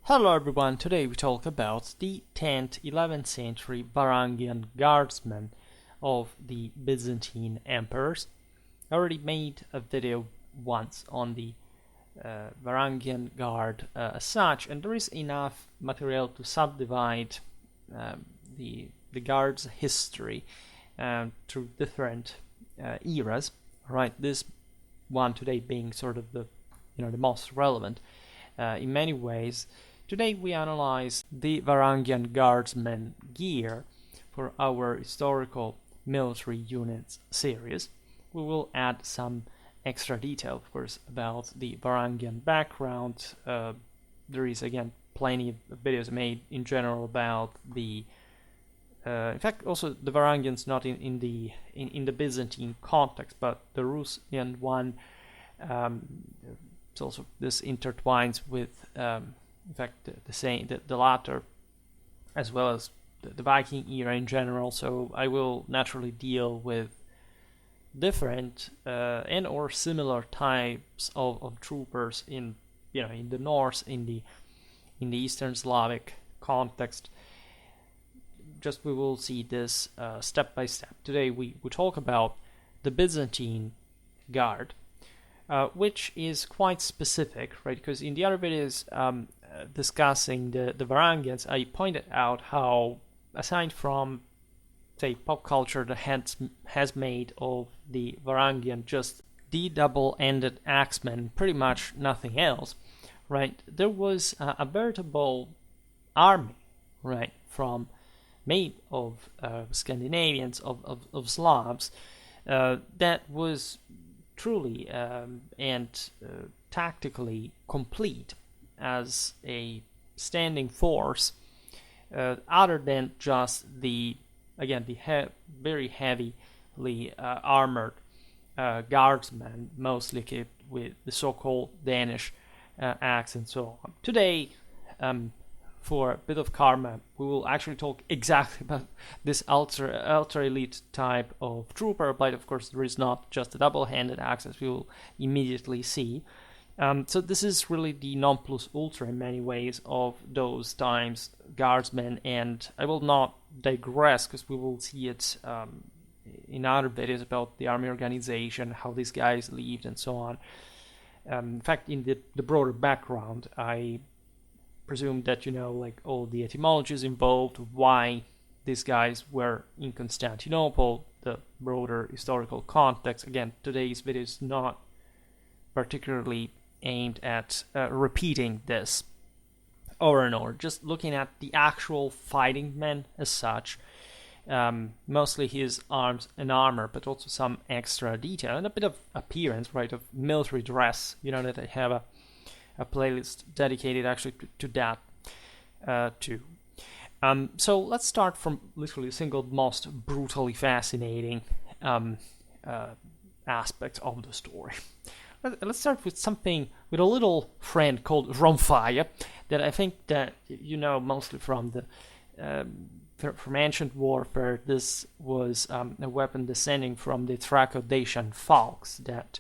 Hello everyone, today we talk about the 10th, 11th century Varangian guardsmen of the Byzantine emperors. I already made a video once on the Varangian guard as such, and there is enough material to subdivide the guard's history through different eras, right? This one today being sort of the most relevant in many ways. Today we analyze the Varangian guardsmen gear for our historical military units series. We will add some extra detail, of course, about the Varangian background. There is again plenty of videos made in general about the in fact also the Varangians, not in the Byzantine context, but the Russian one. It's also this intertwines with in fact the latter, as well as the Viking era in general. So I will naturally deal with different and or similar types of troopers in the Norse, in the Eastern Slavic context. Just we will see this step by step. Today we talk about the Byzantine guard, which is quite specific, right? Because in the other videos discussing the Varangians, I pointed out how, aside from, say, pop culture that has made of the Varangian just the double-ended axeman, pretty much nothing else, right? There was a veritable army, right, made of Scandinavians, of Slavs, that was truly and tactically complete as a standing force, other than just the very heavily armored guardsmen, mostly equipped with the so-called Danish axe and so on. Today, for a bit of karma, we will actually talk exactly about this ultra elite type of trooper, but of course there is not just a double-handed axe, as we will immediately see. So this is really the non plus ultra in many ways of those times guardsmen, and I will not digress because we will see it in other videos about the army organization, how these guys lived and so on. In fact, in the broader background, I presume that like all the etymologies involved, why these guys were in Constantinople, the broader historical context. Again, today's video is not particularly aimed at repeating this over and over, just looking at the actual fighting men as such, mostly his arms and armor, but also some extra detail and a bit of appearance, right, of military dress. That I have a playlist dedicated actually to that too. So let's start from literally the single most brutally fascinating aspect of the story. Let's start with a little friend called rhomphaia, that I think that mostly from from ancient warfare. This was a weapon descending from the Thraco-Dacian folks that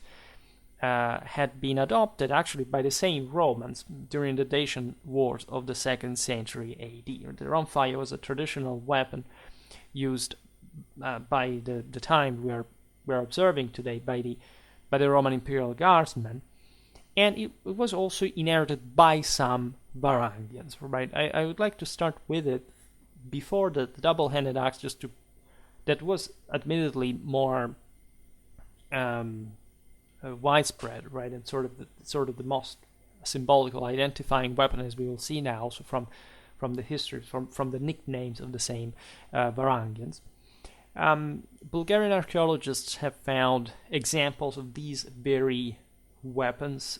had been adopted actually by the same Romans during the Dacian wars of the 2nd century AD. The rhomphaia was a traditional weapon used by the time we're observing today by the Roman Imperial guardsmen, and it was also inherited by some Varangians, right? I would like to start with it before the double-handed axe, that was admittedly more widespread, right, and sort of the most symbolical identifying weapon, as we will see now, also from the history, from the nicknames of the same Varangians. Bulgarian archaeologists have found examples of these very weapons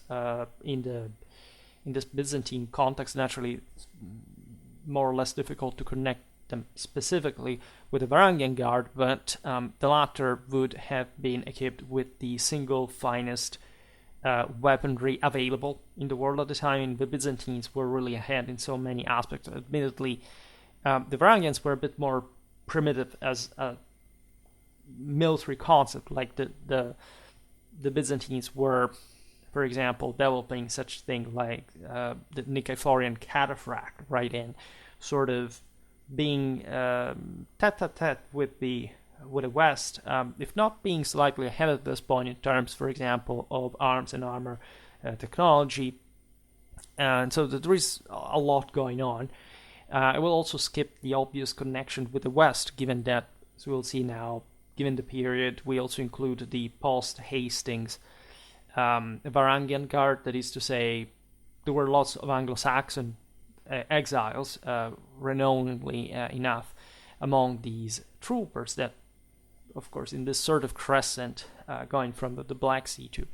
in this Byzantine context. Naturally, it's more or less difficult to connect them specifically with the Varangian guard, but the latter would have been equipped with the single finest weaponry available in the world at the time. The Byzantines were really ahead in so many aspects. Admittedly, the Varangians were a bit more primitive as a military concept, like the Byzantines were for example, developing such thing like the Nicephorian cataphract, right, and sort of being tete-a-tete with the West, if not being slightly ahead at this point in terms, for example, of arms and armor technology. And so there is a lot going on. I will also skip the obvious connection with the West, given that, as we'll see now, given the period, we also include the post-Hastings Varangian Guard, that is to say, there were lots of Anglo-Saxon exiles, renownedly enough, among these troopers that, of course, in this sort of crescent, going from the Black Sea to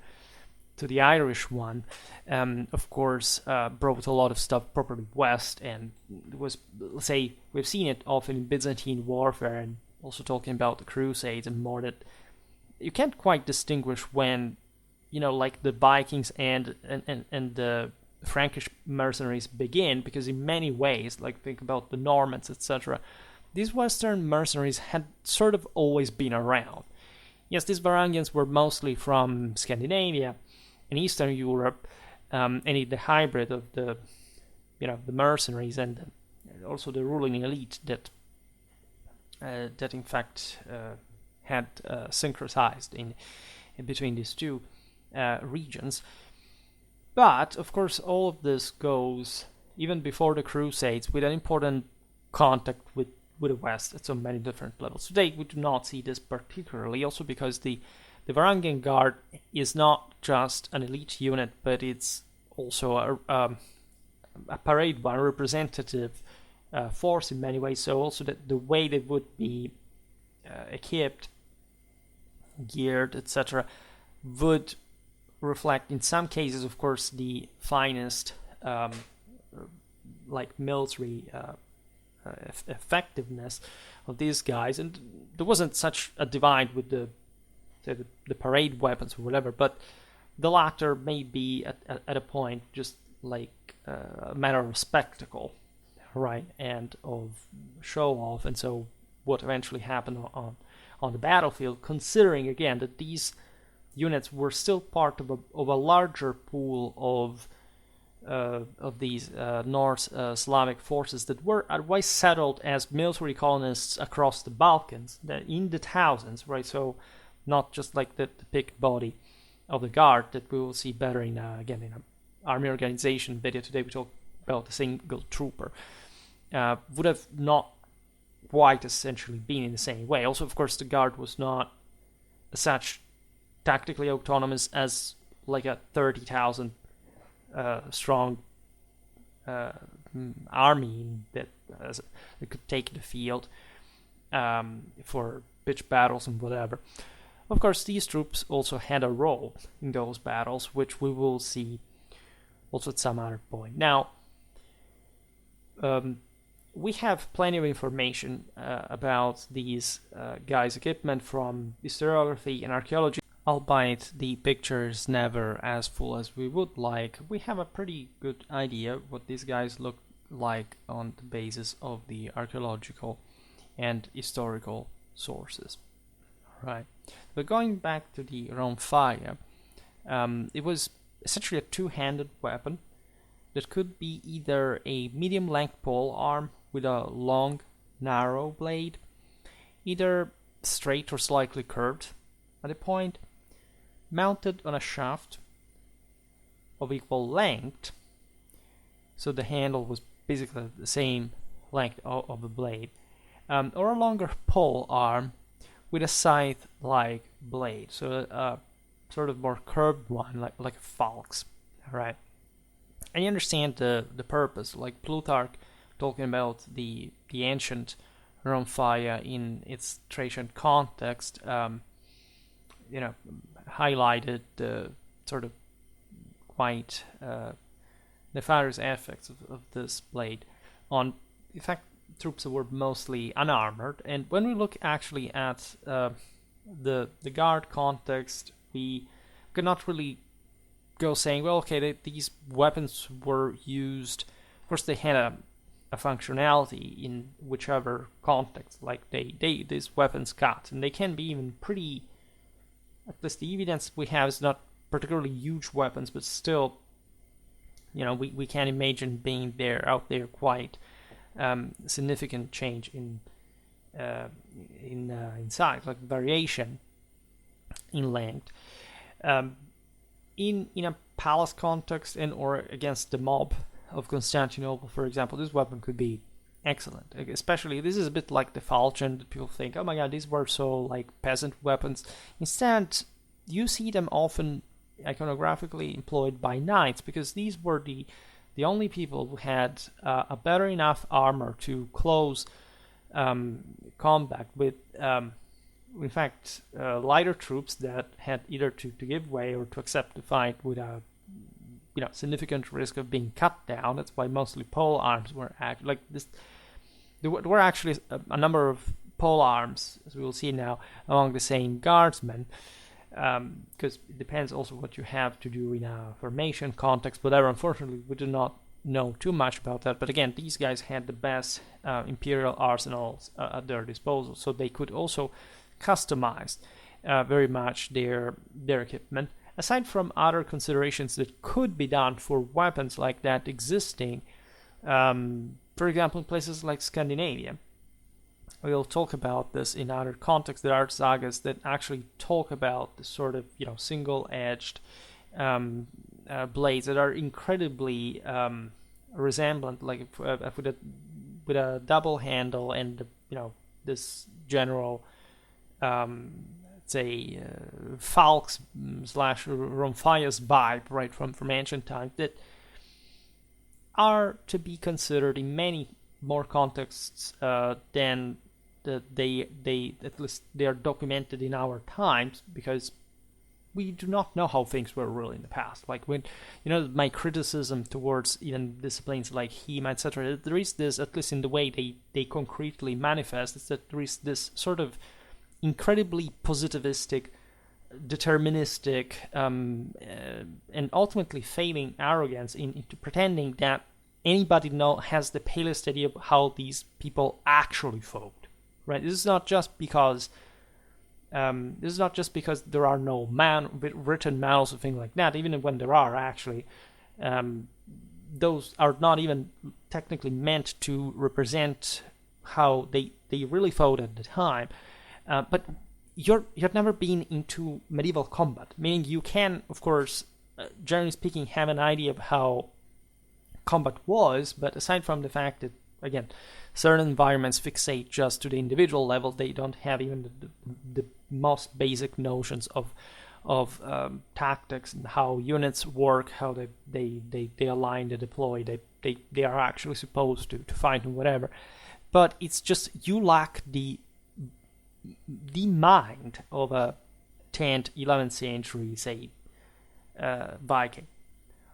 the Irish one, of course, brought a lot of stuff properly west, and it was, let's say, we've seen it often in Byzantine warfare, and also talking about the Crusades and more, that you can't quite distinguish when, like the Vikings and the Frankish mercenaries begin, because in many ways, like think about the Normans, etc., these Western mercenaries had sort of always been around. Yes, these Varangians were mostly from Scandinavia and Eastern Europe, and the hybrid of the mercenaries and also the ruling elite that in fact had syncretized in between these two regions. But of course, all of this goes even before the Crusades with an important contact with the West at so many different levels. Today, we do not see this particularly, also because the Varangian Guard is not just an elite unit, but it's also a parade one, representative force in many ways. So also the way they would be equipped, geared, etc., would reflect, in some cases, of course, the finest like military effectiveness of these guys, and there wasn't such a divide with the parade weapons or whatever, but the latter may be at a point just like a matter of spectacle, right, and of show off. And so what eventually happened on the battlefield, considering again that these units were still part of a larger pool of these Norse Slavic forces that were otherwise settled as military colonists across the Balkans in the thousands, right? So not just like the picked body of the guard that we will see better in again in an army organization video today. We talk about the single trooper would have not quite essentially been in the same way. Also, of course, the guard was not such tactically autonomous as like a 30,000 strong army that could take the field for pitched battles and whatever. Of course, these troops also had a role in those battles, which we will see also at some other point. Now, we have plenty of information about these guys' equipment from historiography and archaeology. Albeit the picture is never as full as we would like, we have a pretty good idea what these guys look like on the basis of the archaeological and historical sources. Right. But going back to the rhomphaia, it was essentially a two-handed weapon that could be either a medium-length pole arm with a long, narrow blade, either straight or slightly curved at a point, mounted on a shaft of equal length, so the handle was basically the same length of the blade, or a longer pole arm with a scythe-like blade, so a sort of more curved one, like a falx, right? And you understand the purpose, like Plutarch talking about the ancient rhomphaia in its Thracian context, highlighted the sort of quite nefarious effects of this blade on, in fact, troops that were mostly unarmored. And when we look actually at the guard context, we cannot really go saying, well, okay, these weapons were used. Of course, they had a functionality in whichever context, like these weapons cut, and they can be even pretty. At least the evidence we have is not particularly huge weapons, but still, we can't imagine being out there quite significant change in size, like variation in length. In a palace context and or against the mob of Constantinople, for example, this weapon could be excellent. Especially, this is a bit like the falchion that people think, oh my god, these were so like peasant weapons. Instead, you see them often iconographically employed by knights, because these were the only people who had a better enough armor to close combat with, in fact, lighter troops that had either to give way or to accept the fight with a significant risk of being cut down. That's why mostly pole arms were like this. There were actually a number of pole arms, as we will see now, among the same guardsmen, because it depends also what you have to do in a formation context, whatever. Unfortunately, we do not know too much about that, but again, these guys had the best imperial arsenals at their disposal, so they could also customize very much their equipment. Aside from other considerations that could be done for weapons like that existing, for example, in places like Scandinavia, we'll talk about this in other contexts. There are sagas that actually talk about the sort of single-edged blades that are incredibly resemblant, like with a double handle and this general say falx / rhomphaia vibe, right, from ancient times, that are to be considered in many more contexts than they at least they are documented in our times, because we do not know how things were really in the past. Like when my criticism towards even disciplines like HEMA, etc., there is this, at least in the way they concretely manifest, is that there is this sort of incredibly positivistic, deterministic, and ultimately failing arrogance into pretending that anybody has the palest idea of how these people actually fought. Right? This is not just because there are no written manuals or things like that. Even when there are, actually, those are not even technically meant to represent how they really fought at the time. But you've never been into medieval combat, meaning you can, of course, generally speaking, have an idea of how combat was, but aside from the fact that, again, certain environments fixate just to the individual level, they don't have even the most basic notions of tactics and how units work, how they align, they deploy, they are actually supposed to fight and whatever. But it's just you lack the mind of a 10th, 11th century, say, Viking,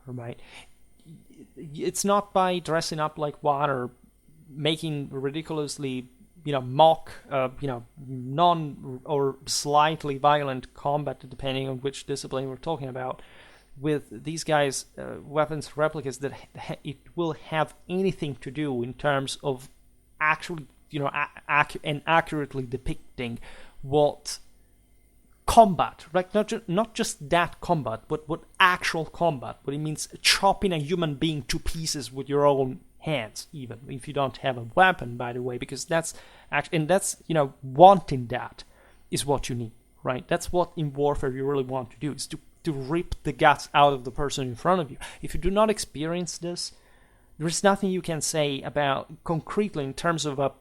right? It's not by dressing up like one or making ridiculously, mock, non or slightly violent combat, depending on which discipline we're talking about, with these guys' weapons replicas, that it will have anything to do in terms of actually, and accurately depicting what combat, right? Not just that combat, but what actual combat, what it means chopping a human being to pieces with your own hands, even if you don't have a weapon, by the way, because that's actually, and that's, wanting that is what you need, right? That's what in warfare you really want to do, is to rip the guts out of the person in front of you. If you do not experience this, there's nothing you can say about concretely in terms of a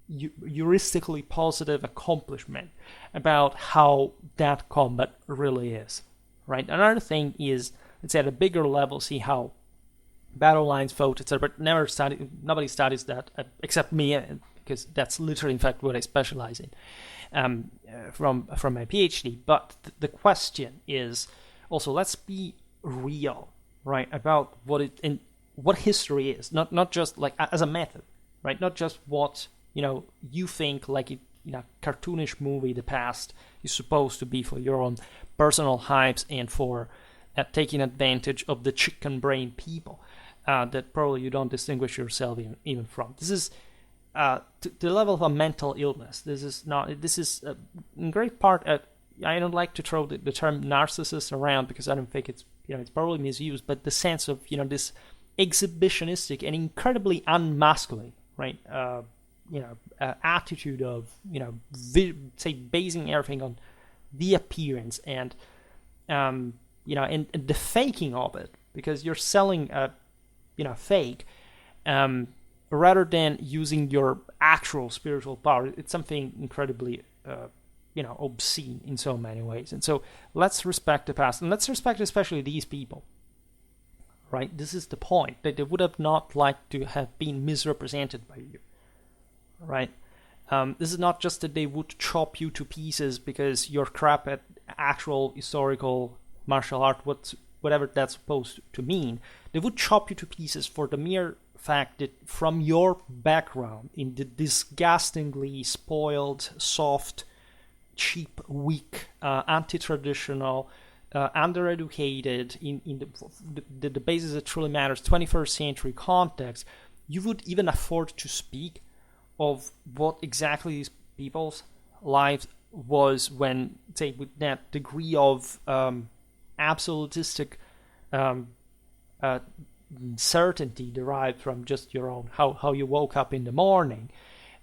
heuristically positive accomplishment about how that combat really is, right? Another thing is, let's say at a bigger level, see how battle lines fought, etc. But nobody studies that except me, because that's literally, in fact, what I specialize in from my PhD. But the question is also, let's be real, right, about what history is, not just like as a method, right? Not just what you think, like in a cartoonish movie, the past is supposed to be for your own personal hypes and for taking advantage of the chicken brain people that probably you don't distinguish yourself even from. This is to the level of a mental illness. This is in great part I don't like to throw the term narcissist around because I don't think it's probably misused, but the sense of this exhibitionistic and incredibly unmasculine, right? Attitude of say basing everything on the appearance and and the faking of it, because you're selling a fake, rather than using your actual spiritual power. It's something incredibly obscene in so many ways. And so let's respect the past, and let's respect especially these people, right? This is the point, that they would have not liked to have been misrepresented by you, right? This is not just that they would chop you to pieces because you're crap at actual historical martial art, whatever that's supposed to mean. They would chop you to pieces for the mere fact that from your background in the disgustingly spoiled, soft, cheap, weak, anti-traditional, undereducated, in the basis that truly matters, 21st century context, you would even afford to speak of what exactly these people's lives was when, say, with that degree of absolutistic certainty derived from just your own, how you woke up in the morning,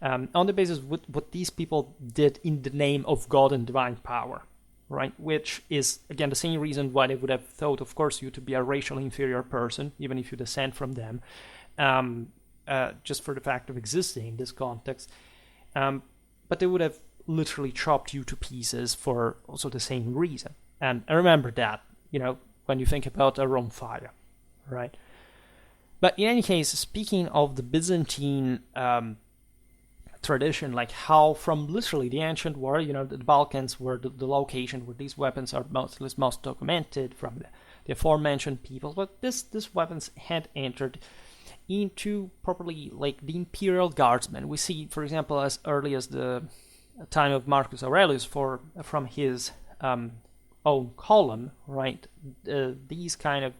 on the basis of what these people did in the name of God and divine power, right? Which is, again, the same reason why they would have thought, of course, you to be a racially inferior person, even if you descend from them, just for the fact of existing in this context. But they would have literally chopped you to pieces for also the same reason. And remember that, when you think about a rhomphaia, right? But in any case, speaking of the Byzantine tradition, like how from literally the ancient world, the Balkans were the location where these weapons are most documented from the aforementioned people, but these weapons had entered into properly like the Imperial guardsmen. We see, for example, as early as the time of Marcus Aurelius, from his own column, right? These kind of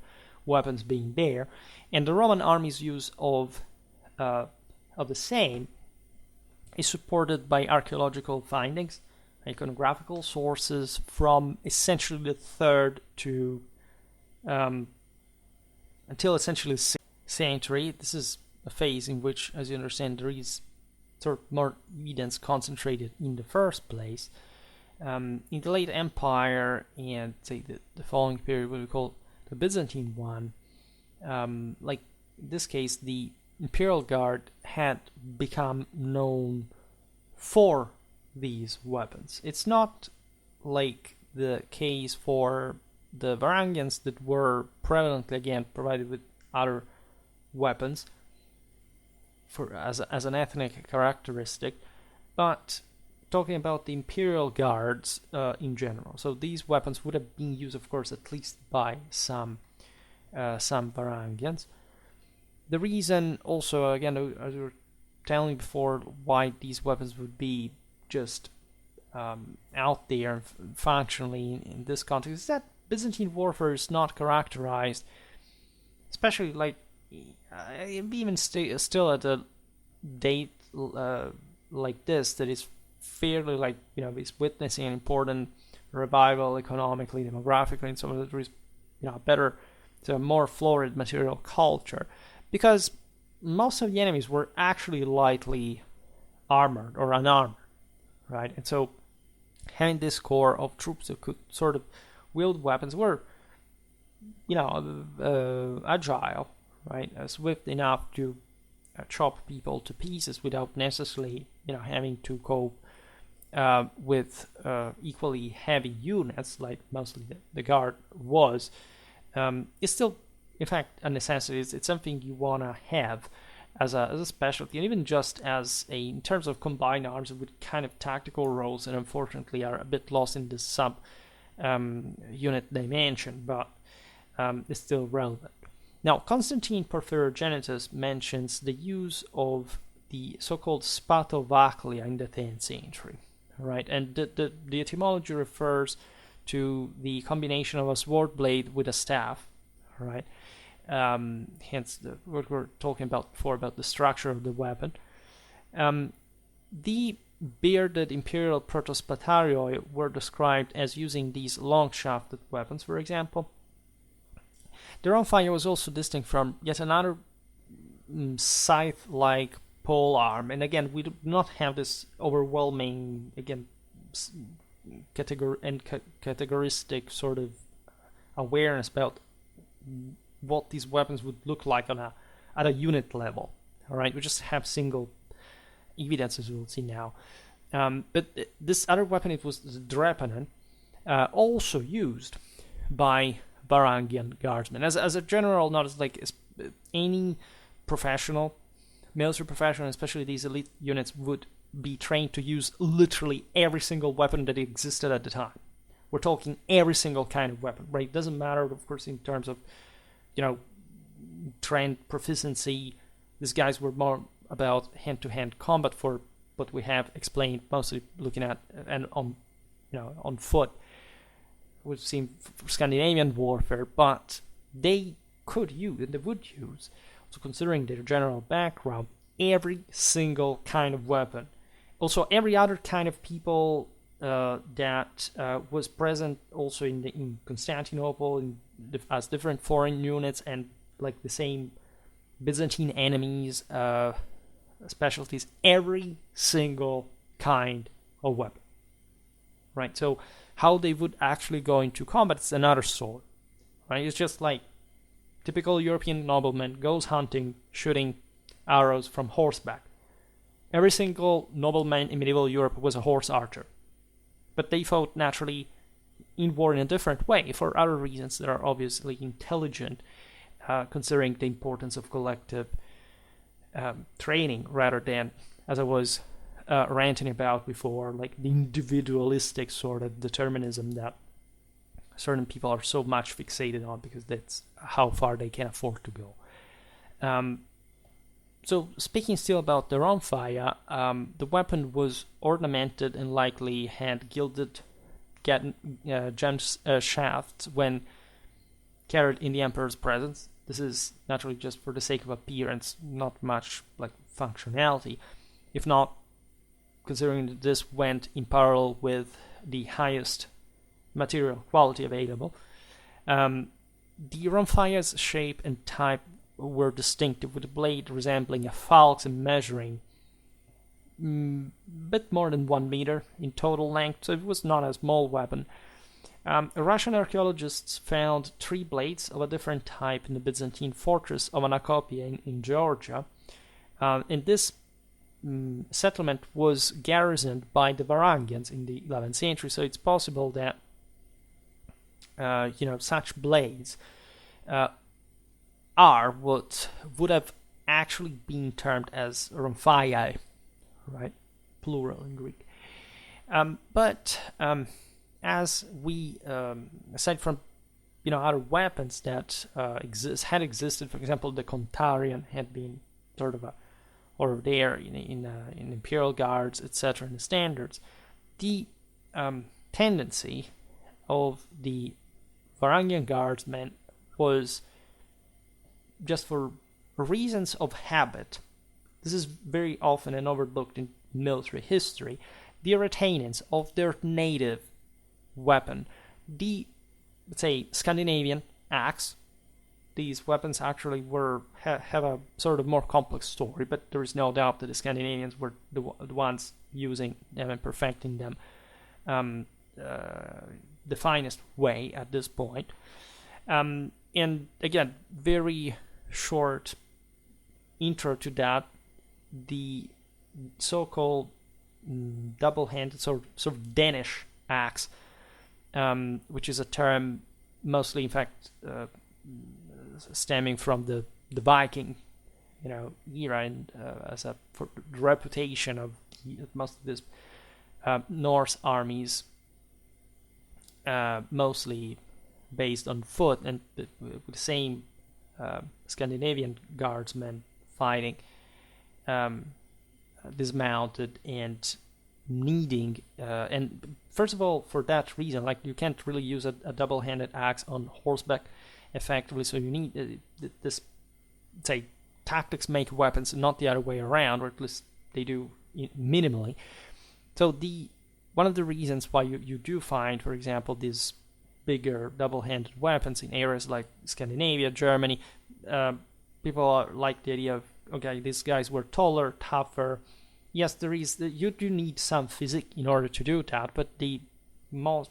weapons being there, and the Roman army's use of the same is supported by archaeological findings, iconographical sources from essentially the 3rd to until essentially the 6th century. This is a phase in which, as you understand, there is sort of more evidence concentrated in the first place. In the late Empire and say the following period, what we call the Byzantine one, like in this case, the Imperial Guard had become known for these weapons. It's not like the case for the Varangians that were prevalently, again, provided with other weapons as an ethnic characteristic, but talking about the Imperial Guards in general. So these weapons would have been used, of course, at least by some Varangians. The reason also, again, as we were telling before, why these weapons would be just out there functionally in this context is that Byzantine warfare is not characterized, especially like even still at a date like this, that is fairly like is witnessing an important revival economically, demographically, and so on. There is better, so more florid material culture, because most of the enemies were actually lightly armored or unarmored, right? And so having this core of troops that could sort of wield weapons were agile, right, swift enough to chop people to pieces without necessarily having to cope with equally heavy units like mostly the guard was. Is still, in fact, a necessity. It's something you want to have as a specialty, and even just as in terms of combined arms with kind of tactical roles, and unfortunately are a bit lost in the sub unit dimension, but is still relevant. Now, Constantine Porphyrogenitus mentions the use of the so-called spatovaclia in the 10th century, right? And the etymology refers to the combination of a sword blade with a staff, right? Hence what we're talking about before about the structure of the weapon. The bearded Imperial protospatarioi were described as using these long-shafted weapons, for example. The rhomphaia was also distinct from yet another scythe-like pole arm, and again, we do not have this overwhelming, again, categoristic sort of awareness about what these weapons would look like at a unit level. All right, we just have single evidence, as we'll see now. But this other weapon, it was the drepanen, also used by Varangian guardsmen. As a general notice, like any professional, military professional, especially these elite units, would be trained to use literally every single weapon that existed at the time. We're talking every single kind of weapon, right? It doesn't matter, of course, in terms of, trained proficiency. These guys were more about hand-to-hand combat for what we have explained, mostly looking at and on foot. We've seen for Scandinavian warfare, but they could use, and they would use, so considering their general background, every single kind of weapon. Also, every other kind of people that was present also in Constantinople as different foreign units, and like the same Byzantine enemies, specialties, every single kind of weapon. Right? So how they would actually go into combat is another story. Right? It's just like typical European nobleman goes hunting, shooting arrows from horseback. Every single nobleman in medieval Europe was a horse archer. But they fought naturally in war in a different way for other reasons that are obviously intelligent, considering the importance of collective training rather than, as I was ranting about before, like the individualistic sort of determinism that certain people are so much fixated on because that's how far they can afford to go. So speaking still about the rhomphaia, the weapon was ornamented and likely had gilded gem shafts when carried in the emperor's presence. This is naturally just for the sake of appearance, not much like functionality, if not considering that this went in parallel with the highest material quality available. The rhomphaia's shape and type were distinctive, with the blade resembling a falx and measuring a bit more than 1 meter in total length, so it was not a small weapon. Russian archaeologists found 3 blades of a different type in the Byzantine fortress of Anacopia in Georgia, and this settlement was garrisoned by the Varangians in the 11th century, so it's possible that such blades are what would have actually been termed as rhomphaia, right? Plural in Greek. But as we, aside from other weapons that had existed, for example, the Contarian had been sort of there in Imperial guards, etc., in the standards. The tendency of the Varangian guardsmen was just for reasons of habit. This is very often and overlooked in military history. The retainance of their native weapon, the, let's say, Scandinavian axe. These weapons actually have a sort of more complex story, but there is no doubt that the Scandinavians were the ones using them and perfecting them the finest way at this point. And again, very short intro to that, the so-called double-handed sort of Danish axe, which is a term mostly, in fact, stemming from the Viking, era, and as a for the reputation of most of these Norse armies, mostly based on foot, and with the same Scandinavian guardsmen fighting dismounted and needing, and first of all, for that reason, like you can't really use a double-handed axe on horseback effectively, so you need this, say, tactics make weapons, not the other way around, or at least they do minimally. So one of the reasons why you do find, for example, these bigger double-handed weapons in areas like Scandinavia, Germany, people like the idea of, okay, these guys were taller, tougher. Yes, you do need some physique in order to do that, but the more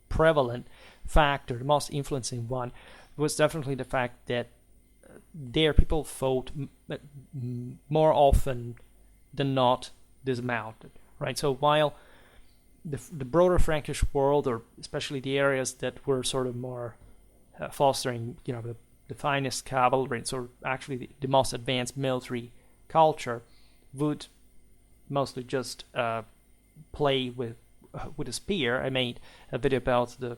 prevalent factor, the most influencing one, was definitely the fact that there people fought more often than not dismounted, right? So while the broader Frankish world, or especially the areas that were sort of more fostering, the finest cavalry, so actually the most advanced military culture, would mostly just play with a spear. I made a video about the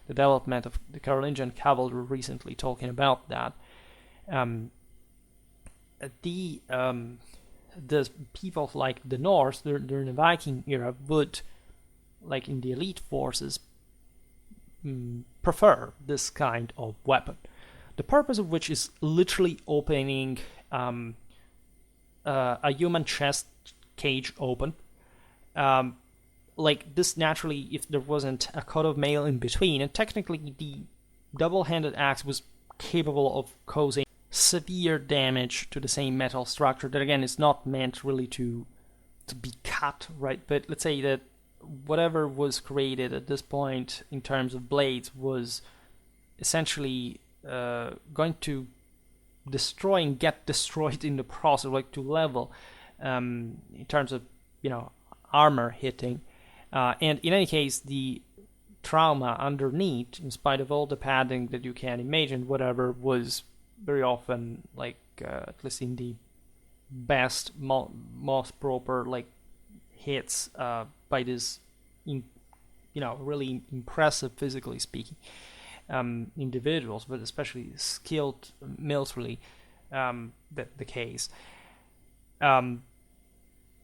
development of the Carolingian cavalry recently, talking about that. The people like the Norse during the Viking era would, like in the elite forces, prefer this kind of weapon. The purpose of which is literally opening a human chest cage open. Like this, naturally, if there wasn't a coat of mail in between, and technically the double-handed axe was capable of causing severe damage to the same metal structure that, again, is not meant really to be cut, right? But let's say that whatever was created at this point in terms of blades was essentially going to destroy and get destroyed in the process, like to level, in terms of armor hitting, and in any case the trauma underneath, in spite of all the padding that you can imagine, whatever, was very often, like at least in the best, most proper hits by this really impressive, physically speaking, individuals, but especially skilled militarily, the case.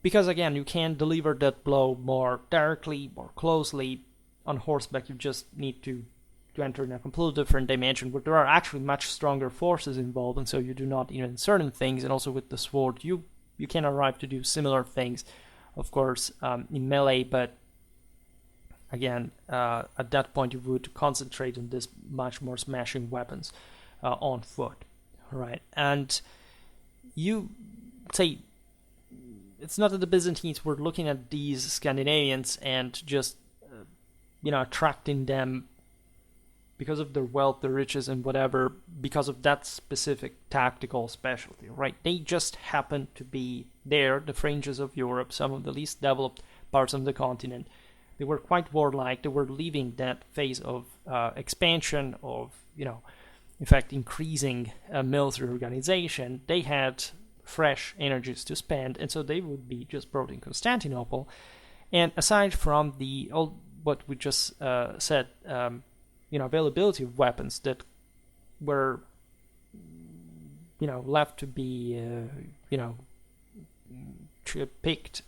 Because again, you can deliver that blow more directly, more closely. On horseback, you just need to enter in a completely different dimension where there are actually much stronger forces involved, and so you do not even certain things. And also with the sword, you can arrive to do similar things, of course, in melee, but again, at that point you would concentrate on this much more smashing weapons on foot, right? And you say, it's not that the Byzantines were looking at these Scandinavians and just attracting them because of their wealth, their riches, and whatever, because of that specific tactical specialty, right? They just happened to be there, the fringes of Europe, some of the least developed parts of the continent. They were quite warlike. They were leaving that phase of expansion, of, in fact, increasing military organization. They had fresh energies to spend, and so they would be just brought in Constantinople. And aside from what we just said, availability of weapons that were, left to be,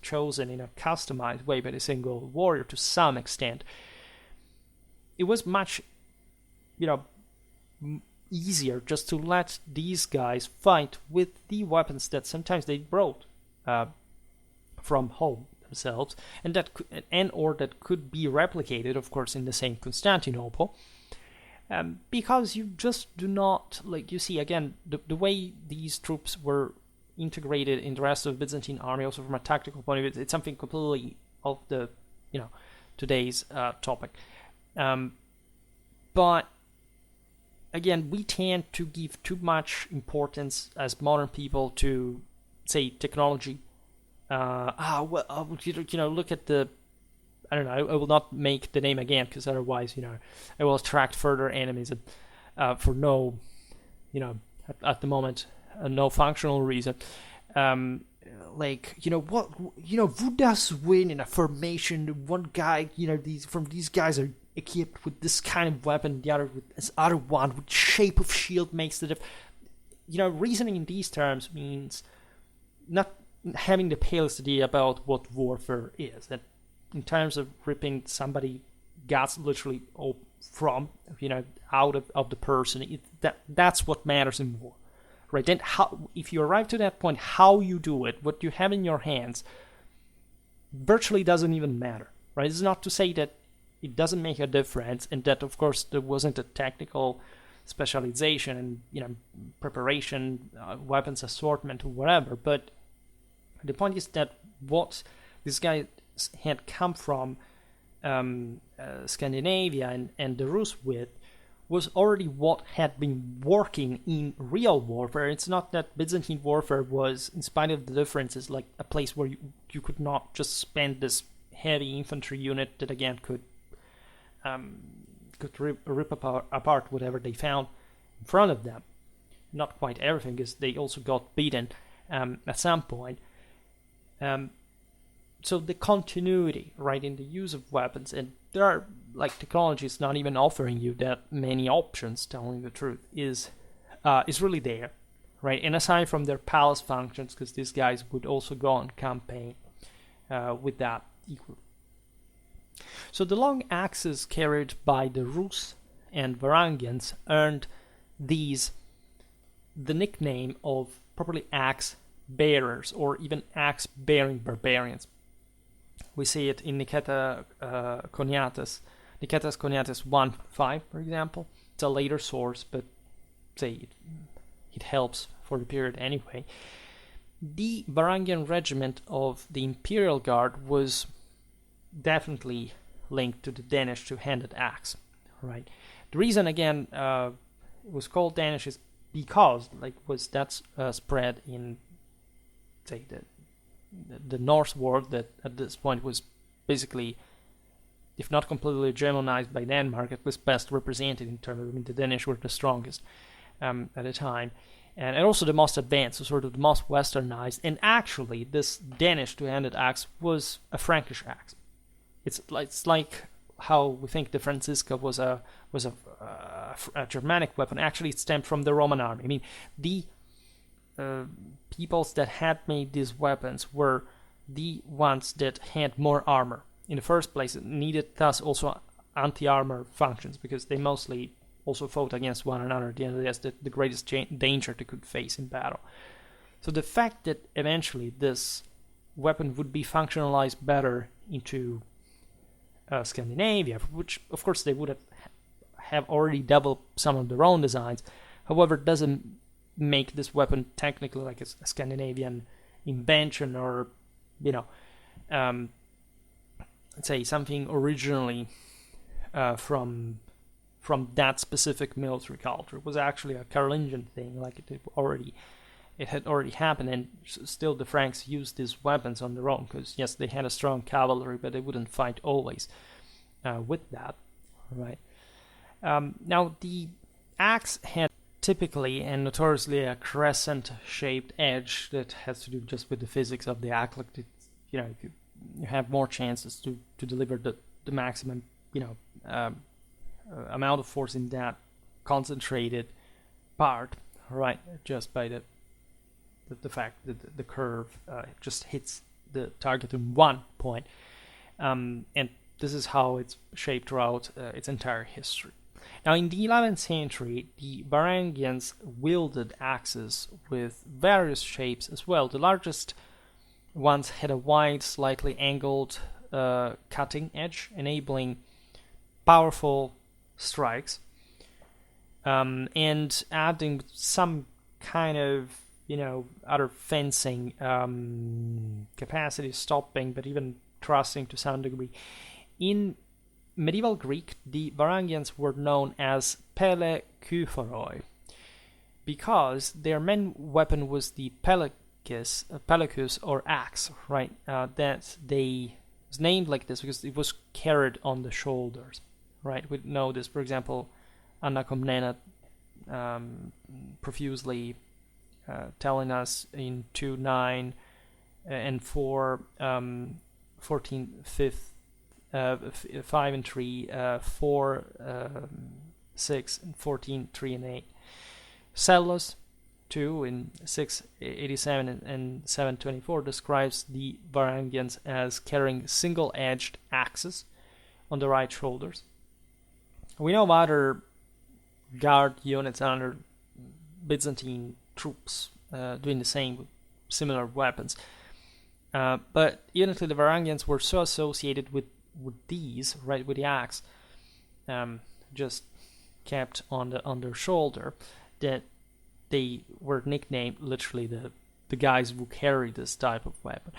chosen in a customized way by a single warrior to some extent, it was much, easier just to let these guys fight with the weapons that sometimes they brought from home themselves, and that could be replicated, of course, in the same Constantinople, because you just do not, you see, again, the way these troops were integrated in the rest of the Byzantine army, also from a tactical point of view, it's something completely of the, today's topic. But again, we tend to give too much importance as modern people to, say, technology. Look at the, I don't know, I will not make the name again, because otherwise, I will attract further enemies for no, at the moment, no functional reason. Who does win in a formation? One guy, these guys are equipped with this kind of weapon, the other with this other one, with shape of shield makes the difference. Reasoning in these terms means not having the palest idea about what warfare is. That in terms of ripping somebody guts literally from, out of the person, that's what matters in war, right? Then if you arrive to that point, how you do it, what you have in your hands, virtually doesn't even matter, right? It's not to say that it doesn't make a difference, and that, of course, there wasn't a technical specialization and, you know, preparation, weapons assortment, or whatever. But the point is that what this guy had come from Scandinavia and the Rus with was already what had been working in real warfare. It's not that Byzantine warfare was, in spite of the differences, like a place where you could not just spend this heavy infantry unit that again could rip apart whatever they found in front of them. Not quite everything, because they also got beaten at some point. So the continuity, right, in the use of weapons, and there are, like, technologies not even offering you that many options, telling the truth, is really there, right? And aside from their palace functions, because these guys would also go on campaign with that equally. So the long axes carried by the Rus and Varangians earned these the nickname of properly axe bearers, or even axe bearing barbarians. We see it in Nicetas Choniates 1.5, for example. It's a later source, but say it helps for the period anyway. The Varangian regiment of the Imperial Guard was definitely linked to the Danish two-handed axe, right? The reason, again, it was called Danish is because, like, that's spread in, say, the Norse world that at this point was basically, if not completely hegemonized by Denmark, it was best represented in terms of, I mean, the Danish were the strongest at the time, and also the most advanced, so sort of the most westernized. And actually, this Danish two-handed axe was a Frankish axe. It's like how we think the Francisca was a Germanic weapon. Actually, it stemmed from the Roman army. I mean, the peoples that had made these weapons were the ones that had more armor. In the first place, it needed thus also anti-armor functions, because they mostly also fought against one another. At the end of the day, that's the greatest danger they could face in battle. So the fact that eventually this weapon would be functionalized better into Scandinavia, which of course they would have already developed some of their own designs, however, doesn't make this weapon technically like a Scandinavian invention, or, you know, let's say something originally from that specific military culture. It was actually a Carolingian thing, like it had already happened, and still the Franks used these weapons on their own, because yes, they had a strong cavalry, but they wouldn't fight always with that, right? Now, the axe had typically and notoriously a crescent-shaped edge that has to do just with the physics of the axe. Like, you know, you have more chances to deliver the maximum, you know, amount of force in that concentrated part, right? Just by the fact that the curve just hits the target in one point, and this is how it's shaped throughout its entire history. Now, in the 11th century, the Varangians wielded axes with various shapes as well. The largest ones had a wide, slightly angled cutting edge, enabling powerful strikes, and adding some kind of, you know, other fencing capacity, stopping, but even thrusting to some degree. In medieval Greek, the Varangians were known as pelekuphoroi, because their main weapon was the pelekus or axe, right? That they was named like this because it was carried on the shoulders, right? We know this, for example, Anna Komnena profusely telling us in 2.9 and 4, 14, 5 and 3, 4, 6 and 14, 3 and 8. Psellos 2 in 687 and 724 describes the Varangians as carrying single-edged axes on the right shoulders. We know of other guard units under Byzantine troops doing the same with similar weapons. But evidently the Varangians were so associated with these, right, with the axe, just kept on their shoulder, that they were nicknamed literally the guys who carry this type of weapon.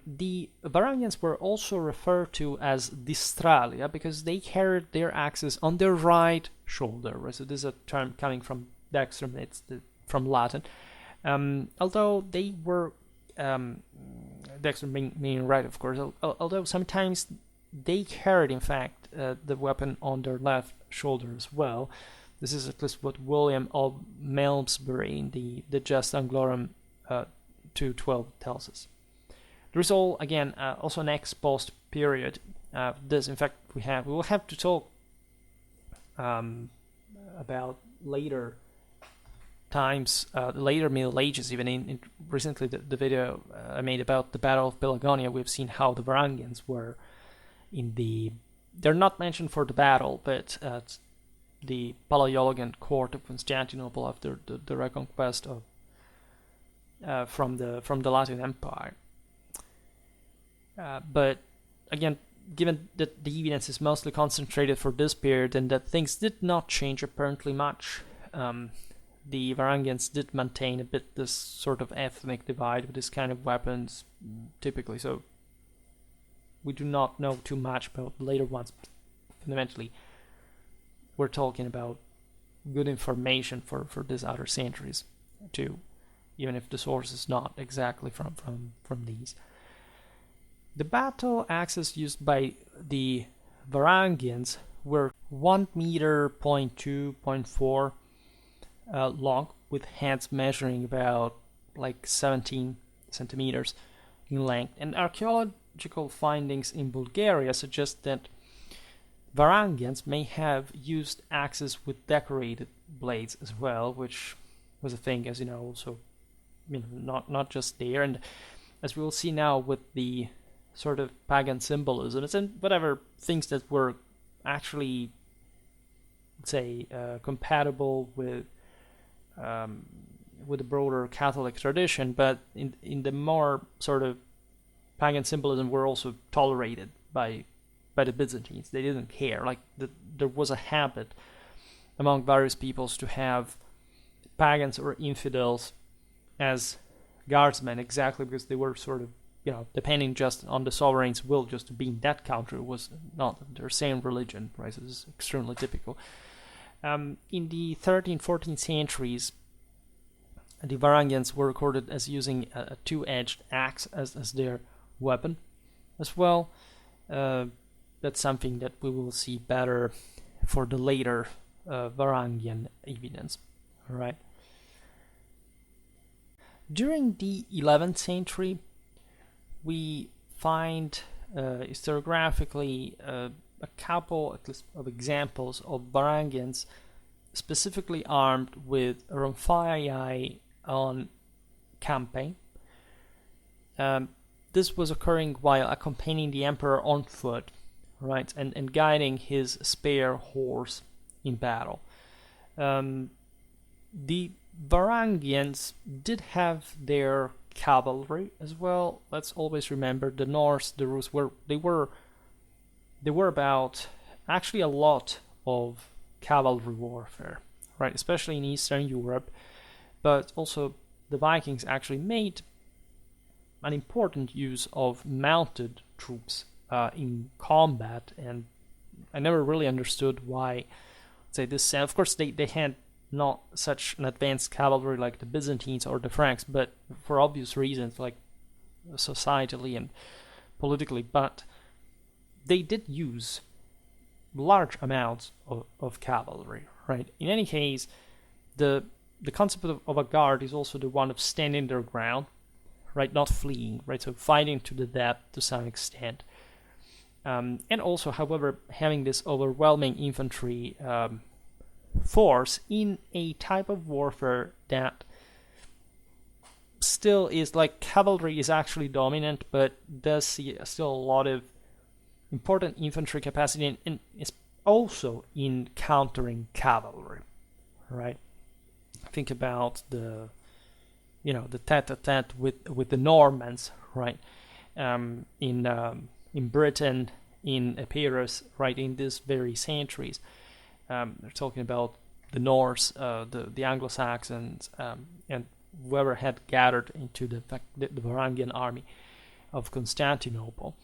The Varangians were also referred to as distralia because they carried their axes on their right shoulder. Right? So this is a term coming from dextrum, it's from Latin. Although they were dextrum meaning right, of course. Although sometimes they carried, in fact, the weapon on their left shoulder as well. This is at least what William of Malmesbury in the Gesta Anglorum 212 tells us. There is also an ex post period. This, in fact, we will have to talk about later times, later Middle Ages. Even in recently the video I made about the Battle of Pelagonia, we've seen how the Varangians were they're not mentioned for the battle, but the Palaiologan court of Constantinople after the reconquest of from the Latin Empire. But again, given that the evidence is mostly concentrated for this period and that things did not change apparently much, the Varangians did maintain a bit this sort of ethnic divide with this kind of weapons, typically. So we do not know too much about the later ones. Fundamentally, we're talking about good information for these other centuries too, even if the source is not exactly from these. The battle axes used by the Varangians were 1 meter, 0.2, 0.4 long, with heads measuring about like 17 centimeters in length. And archaeological findings in Bulgaria suggest that Varangians may have used axes with decorated blades as well, which was a thing, as you know, also, not just there. And as we will see now with the sort of pagan symbolism and whatever things that were actually, say, compatible with the broader Catholic tradition, but in the more sort of pagan symbolism were also tolerated by the Byzantines. They didn't care. Like there was a habit among various peoples to have pagans or infidels as guardsmen, exactly because they were sort of, depending just on the sovereign's will just to be in that country, was not their same religion, right? So this is extremely typical. In the 13th, 14th centuries, the Varangians were recorded as using a two-edged axe as their weapon as well. That's something that we will see better for the later Varangian evidence. All right. During the 11th century, we find historiographically a couple, at least, of examples of Varangians specifically armed with rhomphaia on campaign. This was occurring while accompanying the emperor on foot, right, and guiding his spare horse in battle. The Varangians did have their cavalry as well. Let's always remember the Norse, the Rus they were about actually a lot of cavalry warfare, right, especially in Eastern Europe, but also the Vikings actually made an important use of mounted troops in combat, and I never really understood why, say, this. Of course, they had not such an advanced cavalry like the Byzantines or the Franks, but for obvious reasons, like societally and politically, but they did use large amounts of cavalry, right? In any case, the concept of a guard is also the one of standing their ground, right, not fleeing, right, so fighting to the death to some extent. And also, however, having this overwhelming infantry force in a type of warfare that still is like cavalry is actually dominant, but does see still a lot of important infantry capacity and is also in countering cavalry, right? Think about the the tete-a-tete with the Normans, right? In Britain, in Epirus, right, in these very centuries. They're talking about the Norse, the Anglo-Saxons, and whoever had gathered into the Varangian army of Constantinople.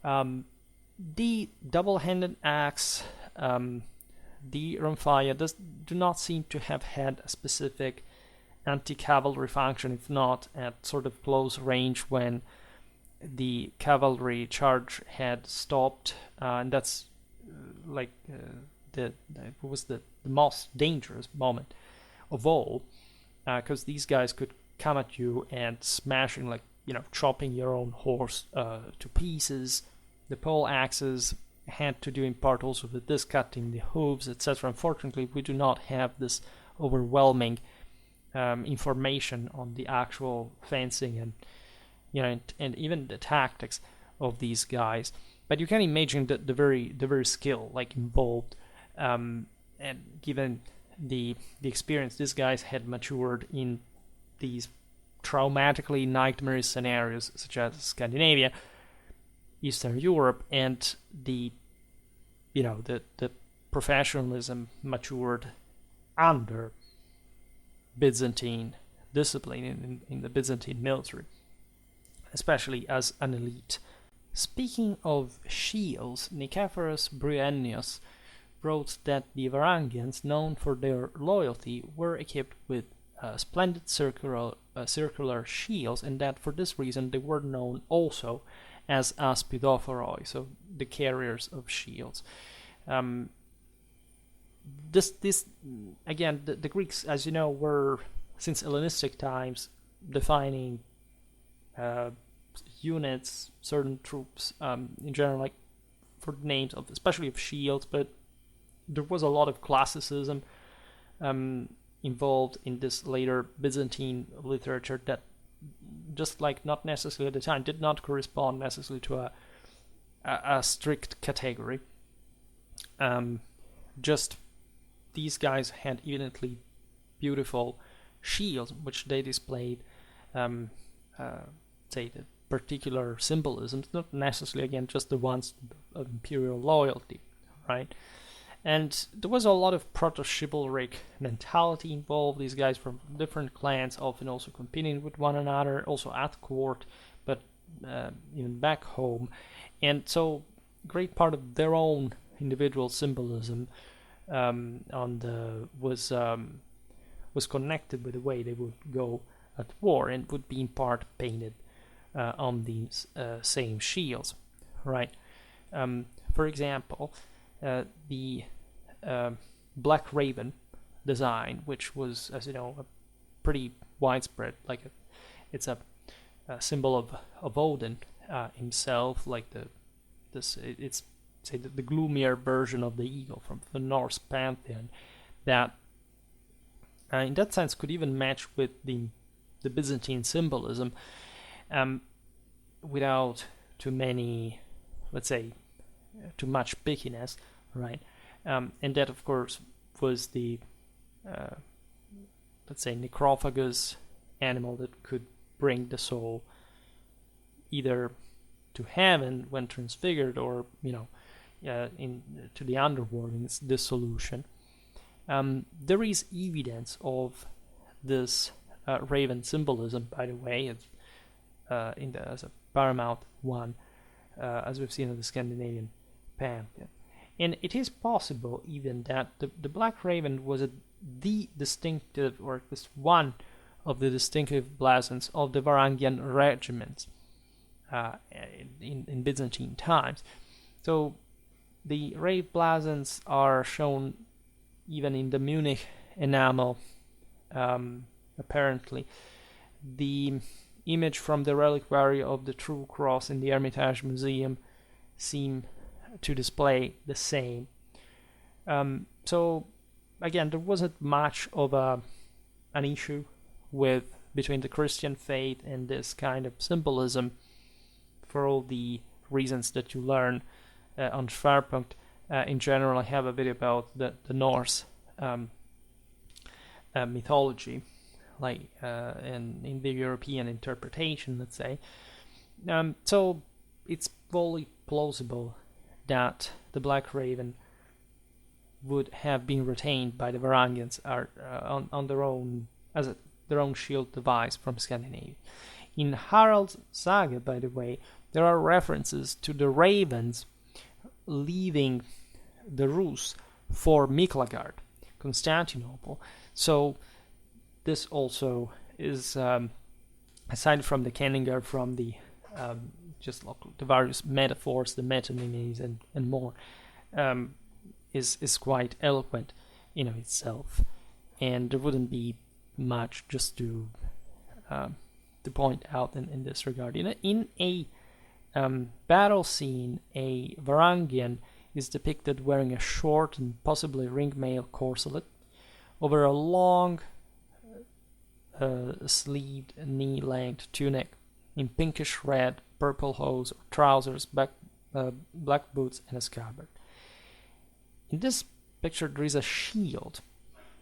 The double-handed axe, the rhomphaia, do not seem to have had a specific anti-cavalry function, if not at sort of close range when the cavalry charge had stopped, and that's it was the most dangerous moment of all, because these guys could come at you and smashing, chopping your own horse to pieces. The pole axes had to do in part also with this, cutting the hooves, etc. Unfortunately, we do not have this overwhelming information on the actual fencing and even the tactics of these guys. But you can imagine the very skill involved, and given the experience these guys had matured in these traumatically nightmarish scenarios such as Scandinavia, Eastern Europe, and the professionalism matured under Byzantine discipline in the Byzantine military, especially as an elite. Speaking of shields, Nicephorus Bryennius wrote that the Varangians, known for their loyalty, were equipped with splendid circular shields, and that for this reason they were known also as aspidophoroi, so the carriers of shields. This again, the Greeks, as you know, were since Hellenistic times defining units, certain troops in general, for the names of, especially of shields, but there was a lot of classicism involved in this later Byzantine literature that, just not necessarily at the time, did not correspond necessarily to a strict category. Just these guys had evidently beautiful shields, which they displayed, say, the particular symbolisms, not necessarily, again, just the ones of imperial loyalty, right? And there was a lot of proto-chivalric mentality involved. These guys from different clans, often also competing with one another, also at court, but even back home. And so, great part of their own individual symbolism was connected with the way they would go at war, and would be in part painted on these same shields, right? For example, the Black Raven design, which was, as you know, a pretty widespread, it's a symbol of Odin himself, it's say the gloomier version of the eagle from the Norse pantheon, that in that sense could even match with the Byzantine symbolism, without too many, let's say, too much pickiness, right? And that, of course, was the, let's say, necrophagous animal that could bring the soul either to heaven when transfigured, or to the underworld in its dissolution. There is evidence of this raven symbolism, by the way, as a paramount one, as we've seen in the Scandinavian pantheon. And it is possible even that the Black Raven was the distinctive, or at least one of the distinctive blazons of the Varangian regiments in Byzantine times. So the Rave blazons are shown even in the Munich enamel, apparently. The image from the reliquary of the True Cross in the Hermitage Museum seem to display the same. So again, there wasn't much of an issue between the Christian faith and this kind of symbolism, for all the reasons that you learn on Schwerpunkt. In general, I have a video about the Norse mythology, like in the European interpretation, let's say. So it's fully plausible that the Black Raven would have been retained by the Varangians on their own as their own shield device from Scandinavia. In Harald's saga, by the way, there are references to the ravens leaving the Rus for Miklagard, Constantinople. So this also is, aside from the Kenningar, from the just local, the various metaphors, the metonymies, and more, is quite eloquent in of itself, and there wouldn't be much just to point out in this regard. In a battle scene, a Varangian is depicted wearing a short and possibly ring-mail corselet over a long sleeved knee-length tunic in pinkish red, purple hose, trousers, black boots, and a scabbard. In this picture, there is a shield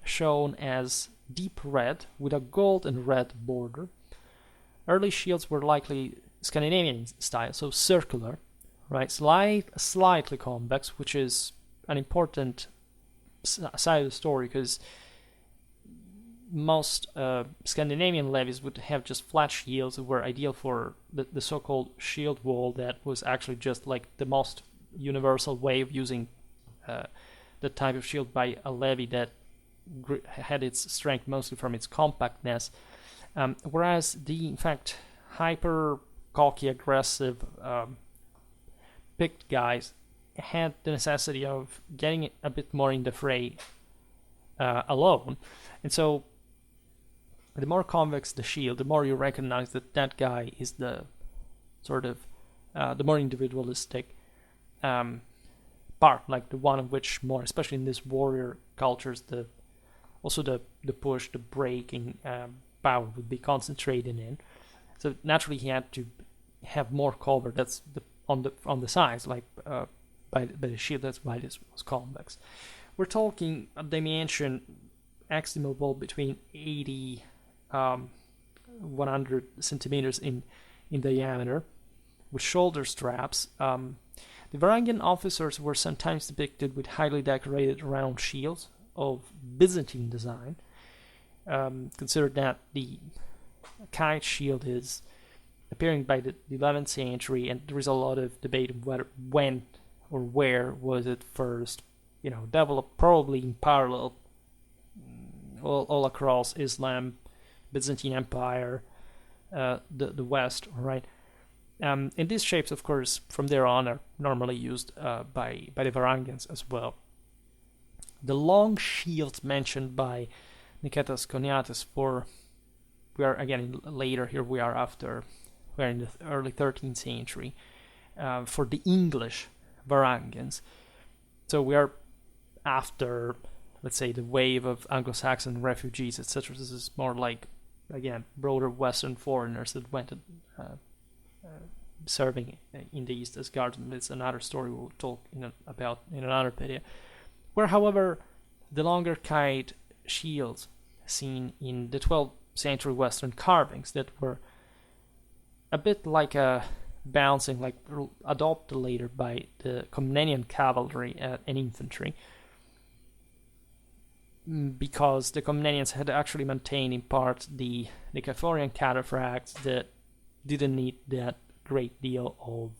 shown as deep red with a gold and red border. Early shields were likely Scandinavian style, so circular, right? Slightly convex, which is an important side of the story, because most Scandinavian levies would have just flat shields that were ideal for the so-called shield wall, that was actually just like the most universal way of using the type of shield by a levy that had its strength mostly from its compactness, whereas the, in fact, hyper cocky, aggressive, picked guys had the necessity of getting a bit more in the fray alone, and so the more convex the shield, the more you recognize that that guy is the sort of the more individualistic part, like the one of which more, especially in this warrior cultures, the push, the breaking power would be concentrated in. So naturally, he had to have more cover. That's on the sides, like by the shield. That's why this was convex. We're talking a dimension estimable between 80, 100 centimeters in diameter, with shoulder straps. The Varangian officers were sometimes depicted with highly decorated round shields of Byzantine design. Consider that the kite shield is appearing by the 11th century, and there is a lot of debate of when or where was it first, developed, probably in parallel all across Islam, Byzantine Empire, the West, right? And these shapes, of course, from there on are normally used by the Varangians as well. The long shields mentioned by Niketas Koniatis we are again later here, we are in the early 13th century, for the English Varangians. So we are after, let's say, the wave of Anglo-Saxon refugees, etc. This is more like, again, broader Western foreigners that went serving in the East as guardsmen. It's another story we'll talk about in another video. Where, however, the longer kite shields seen in the 12th century Western carvings that were a bit like a bouncing, like adopted later by the Komnenian cavalry and infantry, because the Komnenians had actually maintained in part the Nicaphorian cataphracts that didn't need that great deal of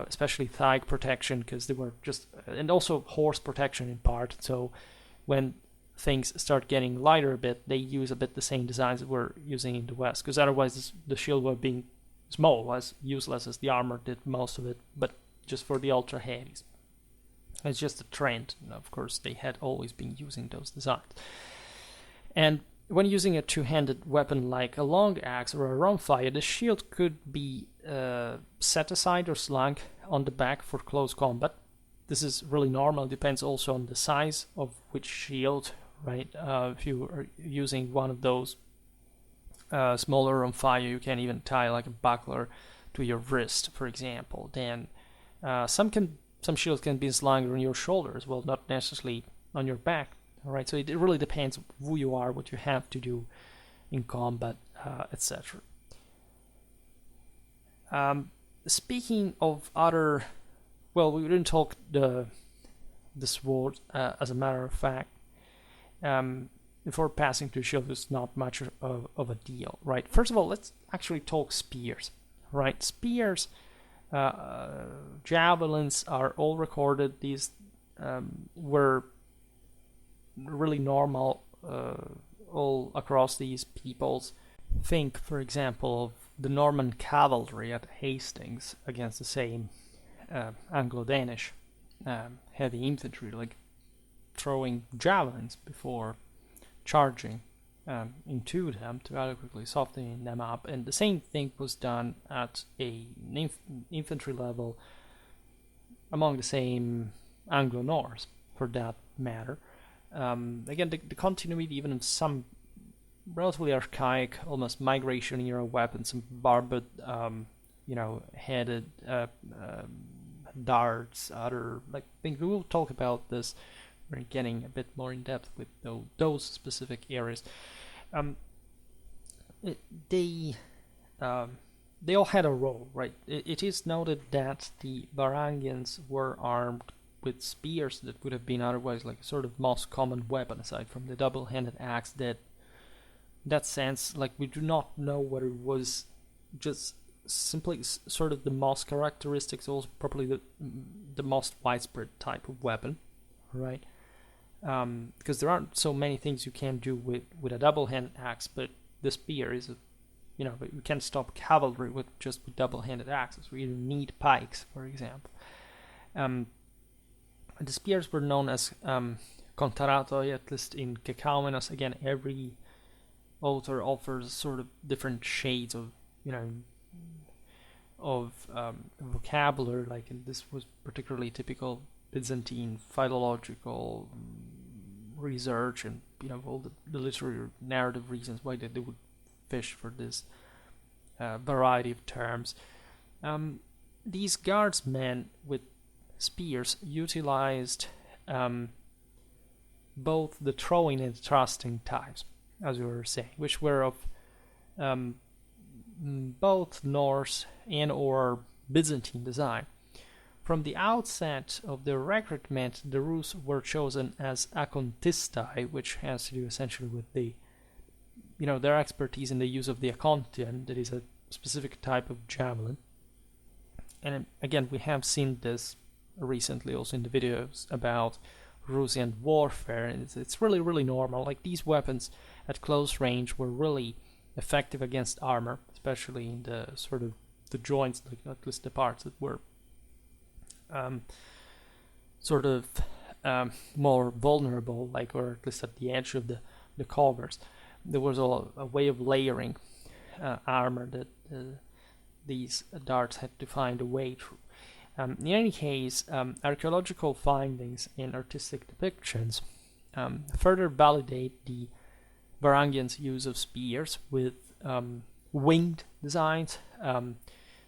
especially thigh protection, because they were just, and also horse protection in part. So when things start getting lighter a bit, they use a bit the same designs that we're using in the West, because otherwise the shield was being small, as useless as the armor did most of it, but just for the ultra heavies. It's just a trend. Of course, they had always been using those designs. And when using a two-handed weapon like a long axe or a rhomphaia, the shield could be set aside or slung on the back for close combat. This is really normal. It depends also on the size of which shield, right? If you are using one of those smaller rhomphaia, you can even tie like a buckler to your wrist, for example. Then some shields can be slung on your shoulders, well, not necessarily on your back. All right, so it really depends who you are, what you have to do in combat, etc. Speaking of other, well, we didn't talk the sword as a matter of fact. Before passing to shield, it's not much of a deal, right? First of all, let's actually talk spears, right? Spears, javelins are all recorded. These were really normal all across these peoples. Think, for example, of the Norman cavalry at Hastings against the same Anglo-Danish heavy infantry, like throwing javelins before charging into them to adequately soften them up. And the same thing was done at an infantry level among the same Anglo-Norse, for that matter. Again, the continuity even of some relatively archaic, almost migration era weapons, some barbed, headed darts, other like things. We will talk about this. We're getting a bit more in depth with those specific areas. They all had a role, right? It is noted that the Varangians were armed with spears that would have been otherwise like a sort of most common weapon, aside from the double-handed axe. That in that sense, like, we do not know whether it was just simply sort of the most characteristics, also probably the most widespread type of weapon, right? Because there aren't so many things you can do with a double-handed axe, but the spear is you can't stop cavalry with double-handed axes. We need pikes, for example. The spears were known as kontaratoi, at least in Kekaumenos. Again, every author offers sort of different shades of vocabulary. Like, and this was particularly typical Byzantine philological research, and all the literary narrative reasons why they would fish for this variety of terms. These guardsmen with spears utilized both the throwing and thrusting types, as we were saying, which were of both Norse and or Byzantine design. From the outset of their recruitment, the Rus were chosen as akontistai, which has to do essentially with their expertise in the use of the akontian, that is a specific type of javelin. And again, we have seen this recently also in the videos about Rusian warfare, and it's really, really normal. Like, these weapons at close range were really effective against armor, especially in the sort of the joints, like at least the parts that were more vulnerable, like, or at least at the edge of the covers. There was a way of layering armor that these darts had to find a way through. In any case, archaeological findings and artistic depictions further validate the Varangians' use of spears with winged designs,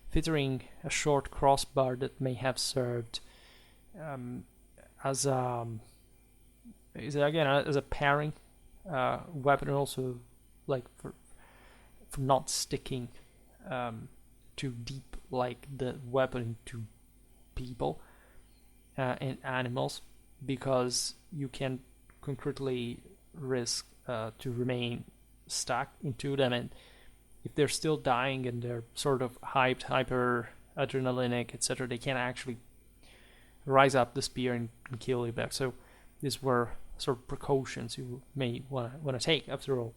featuring a short crossbar that may have served as a pairing weapon, and also like for not sticking too deep, like the weapon into people and animals, because you can concretely risk to remain stuck into them, and if they're still dying and they're sort of hyped, hyper adrenalinic, etc., they can actually rise up the spear and kill you back. So these were sort of precautions you may want to take. After all,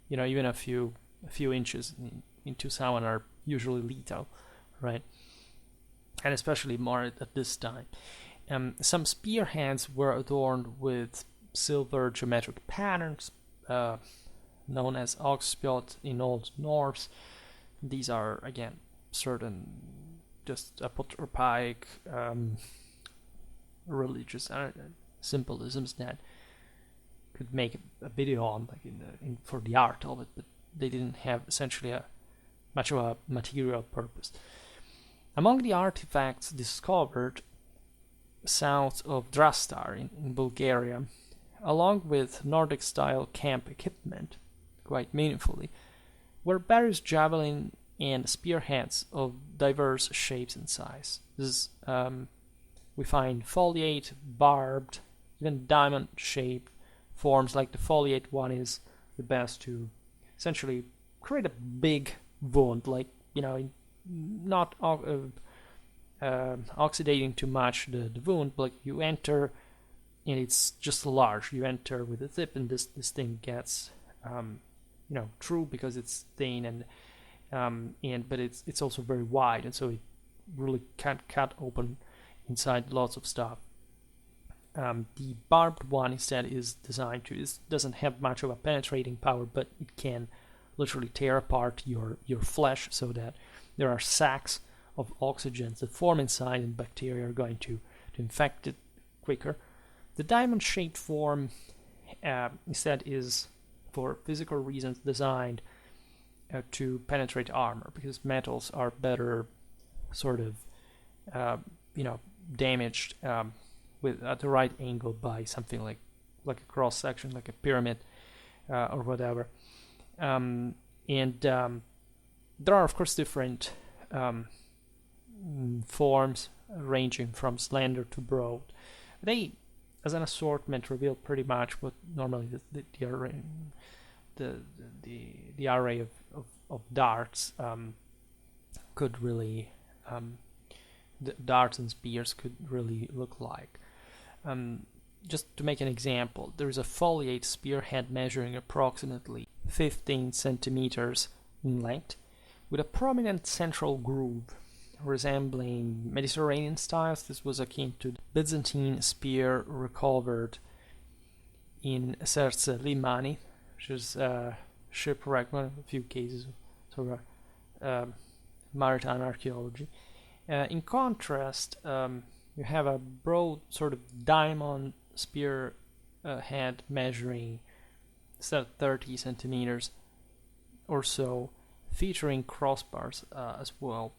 even a few inches into someone are usually lethal, right? And especially more at this time. Some spear hands were adorned with silver geometric patterns, known as oxspjot in Old Norse. These are, again, certain just apotropaic religious symbolisms that could make a video on, like for the art of it, but they didn't have essentially much of a material purpose. Among the artifacts discovered south of Drastar in Bulgaria, along with Nordic-style camp equipment, quite meaningfully, were various javelin and spearheads of diverse shapes and size. We find foliate, barbed, even diamond-shaped forms. Like the foliate one is the best to essentially create a big wound, like, not oxidating too much the wound, but you enter and it's just large. You enter with a tip, and this thing gets true because it's thin but it's also very wide, and so it really can't cut open inside lots of stuff. The barbed one instead is designed to, it doesn't have much of a penetrating power, but it can literally tear apart your flesh, so that there are sacs of oxygens that form inside, and bacteria are going to infect it quicker. The diamond-shaped form instead is, for physical reasons, designed to penetrate armor, because metals are better sort of damaged at the right angle by something like a cross section, like a pyramid or whatever. And there are of course different forms ranging from slender to broad. They, as an assortment, reveal pretty much what normally the array of darts could really the darts and spears could really look like. Just to make an example, there is a foliate spearhead measuring approximately 15 centimeters in length, with a prominent central groove resembling Mediterranean styles. This was akin to the Byzantine spear recovered in Serse Limani, which is shipwreck, one of a few cases of sort of maritime archaeology. In contrast, you have a broad sort of diamond spear head measuring 30 centimeters or so, featuring crossbars as well.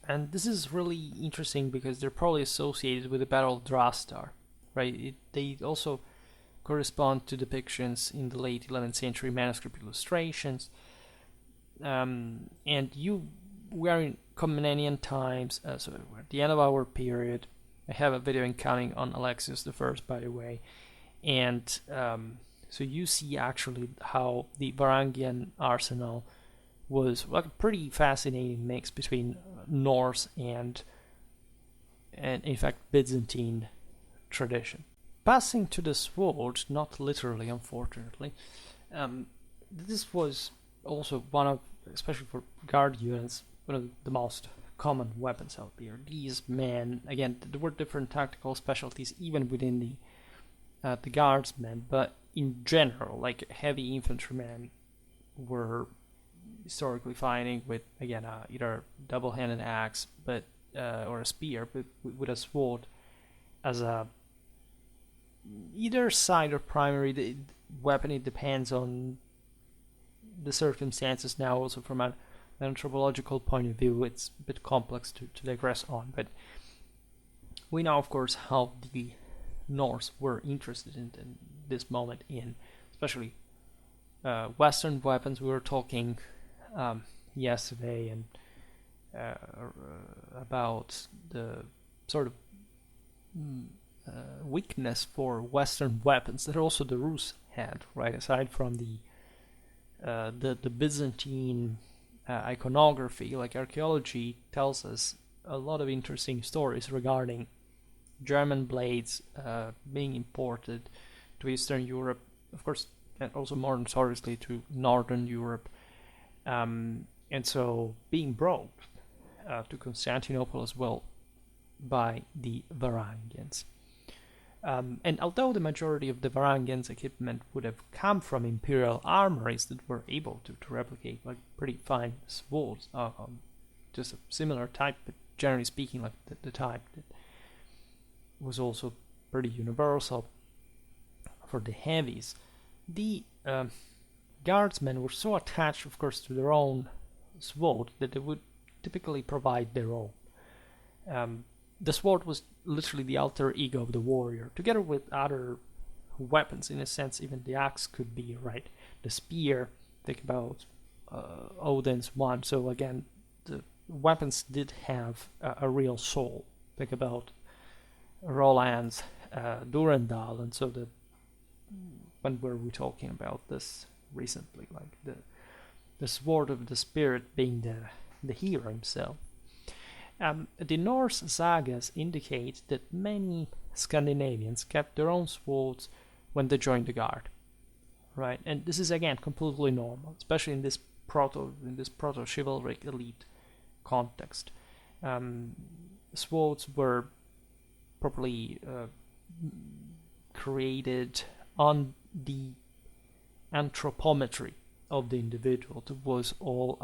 And this is really interesting because they're probably associated with the Battle of Drastar, right? They also correspond to depictions in the late 11th century manuscript illustrations. And we are in Komnenian times, so we're at the end of our period. I have a video incoming on Alexius I, by the way. And so you see actually how the Varangian arsenal was like a pretty fascinating mix between Norse and in fact Byzantine tradition. Passing to the sword, not literally unfortunately, this was also one of, especially for guard units, one of the most common weapons out there. These men, again, there were different tactical specialties even within the guardsmen, but in general, like heavy infantrymen were historically fighting with, again, either double-handed axe, but or a spear, but with a sword as a either side or primary weapon. It depends on the circumstances. Now, also from an anthropological point of view, it's a bit complex to digress on, but we know, of course, how the Norse were interested in this moment in especially Western weapons. We were talking yesterday and about the sort of weakness for Western weapons that also the Rus had, right? Aside from the Byzantine iconography, like archaeology tells us a lot of interesting stories regarding German blades being imported to Eastern Europe, of course, and also more notoriously to Northern Europe, and so being brought to Constantinople as well by the Varangians. And although the majority of the Varangians' equipment would have come from imperial armories that were able to replicate like pretty fine swords, just a similar type, but generally speaking, like the type that was also pretty universal for the heavies, the guardsmen were so attached, of course, to their own sword that they would typically provide their own. The sword was literally the alter ego of the warrior, together with other weapons. In a sense, even the axe could be, right? The spear, think about Odin's one. So again, the weapons did have a real soul. Think about Roland's Durandal, and so when were we talking about this recently? Like the sword of the spirit being the hero himself. The Norse sagas indicate that many Scandinavians kept their own swords when they joined the guard, right? And this is again completely normal, especially in this proto-chivalric elite context. Swords were properly created on the anthropometry of the individual. It was all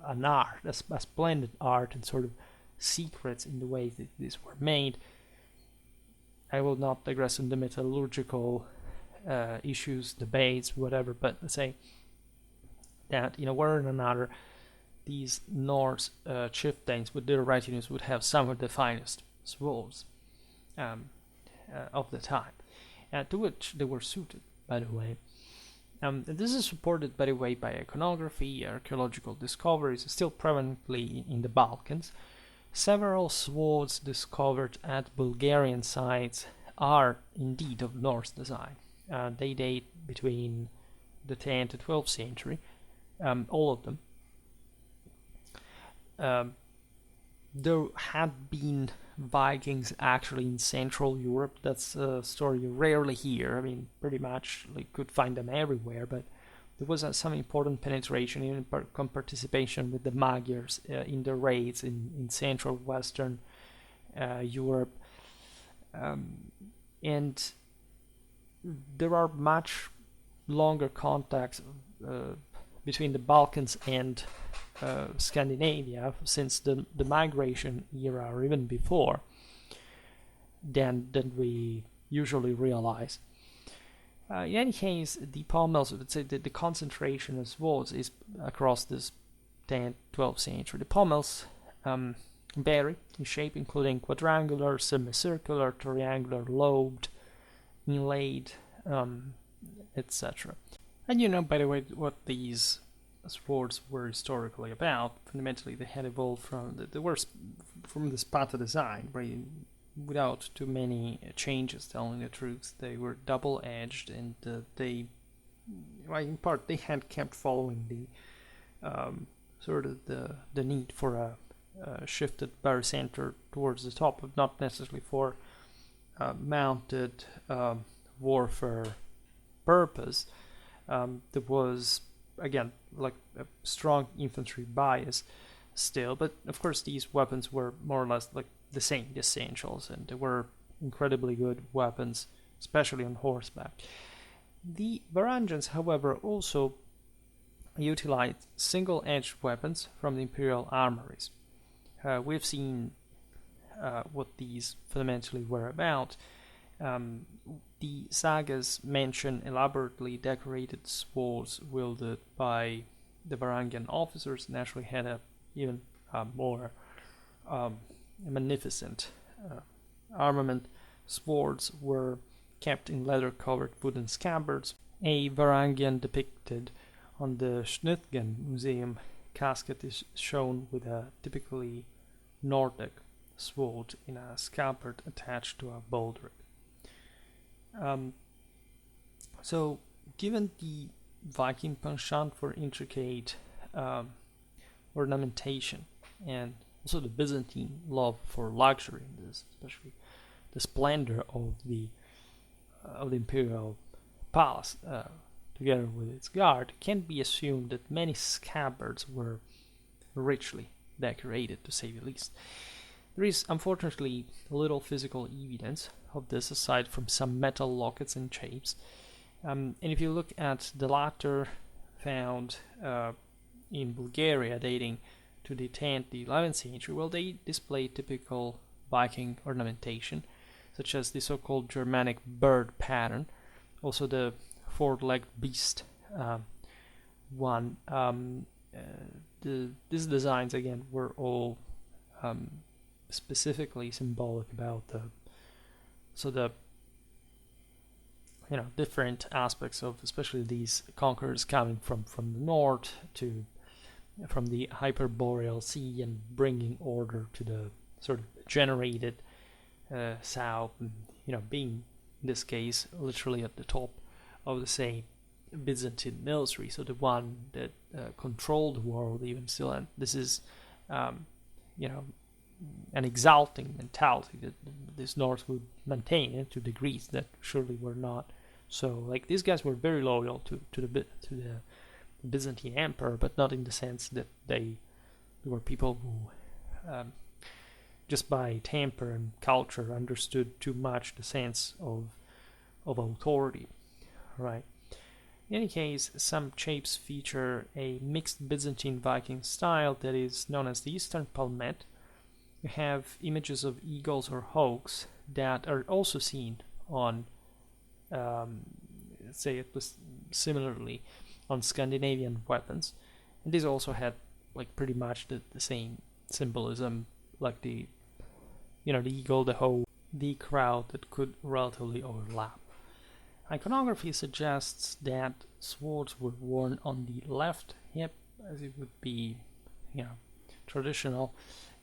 an art, a splendid art, and sort of secrets in the way that these were made. I will not digress on the metallurgical issues, debates, whatever, but let's say that in a way or another, these Norse chieftains with their retinues would have some of the finest swords of the time, to which they were suited, by the way. This is supported, by the way, by iconography, archaeological discoveries, still prevalently in the Balkans. Several swords discovered at Bulgarian sites are indeed of Norse design. They date between the 10th to 12th century, all of them. There had been Vikings actually in Central Europe. That's a story you rarely hear. I mean, pretty much like could find them everywhere, but there was some important penetration, even participation with the Magyars in the raids in Central Western Europe, and there are much longer contacts between the Balkans and Scandinavia since the migration era, or even before, than we usually realize. In any case, the pommels, let's say the concentration of swords is across this 10th, 12th century. The pommels vary in shape, including quadrangular, semicircular, triangular, lobed, inlaid, etc. And you know, by the way, what these swords were historically about. Fundamentally, they had evolved from the Sparta design, right? Without too many changes, telling the truth. They were double-edged, and in part, they had kept following the sort of the need for a shifted barycenter towards the top, but not necessarily for mounted warfare purpose. There was, again, like a strong infantry bias still, but of course these weapons were more or less like the same, the essentials, and they were incredibly good weapons, especially on horseback. The Varangians, however, also utilized single-edged weapons from the Imperial armories. We've seen what these fundamentally were about. The sagas mention elaborately decorated swords wielded by the Varangian officers, naturally had a even more magnificent armament. Swords were kept in leather-covered wooden scabbards. A Varangian depicted on the Schnitgen Museum casket is shown with a typically Nordic sword in a scabbard attached to a baldric. So, given the Viking penchant for intricate ornamentation, and also the Byzantine love for luxury in this, especially the splendor of the imperial palace, together with its guard, it can be assumed that many scabbards were richly decorated, to say the least. There is unfortunately little physical evidence of this aside from some metal lockets and shapes. And if you look at the latter found in Bulgaria dating to the 10th, the 11th century, well, they display typical Viking ornamentation, such as the so-called Germanic bird pattern, also the four-legged beast one. These designs, again, were all specifically symbolic about the different aspects of, especially these conquerors coming from the north to from the Hyperboreal Sea and bringing order to the sort of generated south, and, being in this case literally at the top of the same Byzantine military, so the one that controlled the world even still. And this is, an exalting mentality that this North would maintain to degrees that surely were not. So, like, these guys were very loyal to the Byzantine Emperor, but not in the sense that they were people who, just by temper and culture, understood too much the sense of authority, right? In any case, some shapes feature a mixed Byzantine Viking style that is known as the Eastern Palmette. You have images of eagles or hawks that are also seen on, say it was similarly on Scandinavian weapons, and these also had like pretty much the same symbolism, like the eagle, the hawk, the crowd that could relatively overlap. Iconography suggests that swords were worn on the left hip, as it would be, traditional,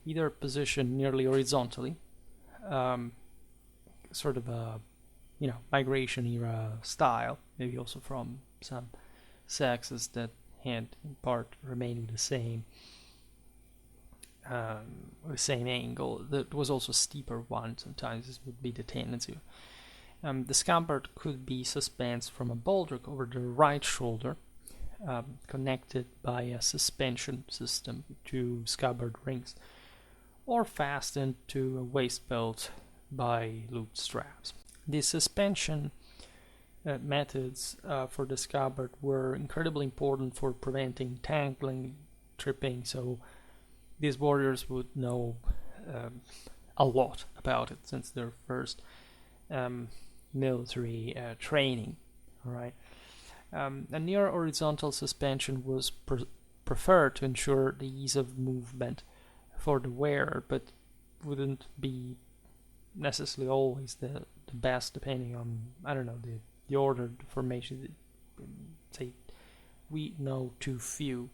either positioned nearly horizontally, sort of a, migration era style, maybe also from some sexes that had in part remaining the same angle. There was also a steeper one. Sometimes this would be the tendency. The scabbard could be suspended from a baldric over the right shoulder, connected by a suspension system to scabbard rings, or fastened to a waist belt by loop straps. The suspension methods for the scabbard were incredibly important for preventing tangling, tripping, so these warriors would know a lot about it since their first military training. All right. A near horizontal suspension was preferred to ensure the ease of movement for the wearer, but wouldn't be necessarily always the best, depending on, the order, the formation. Say, we know too few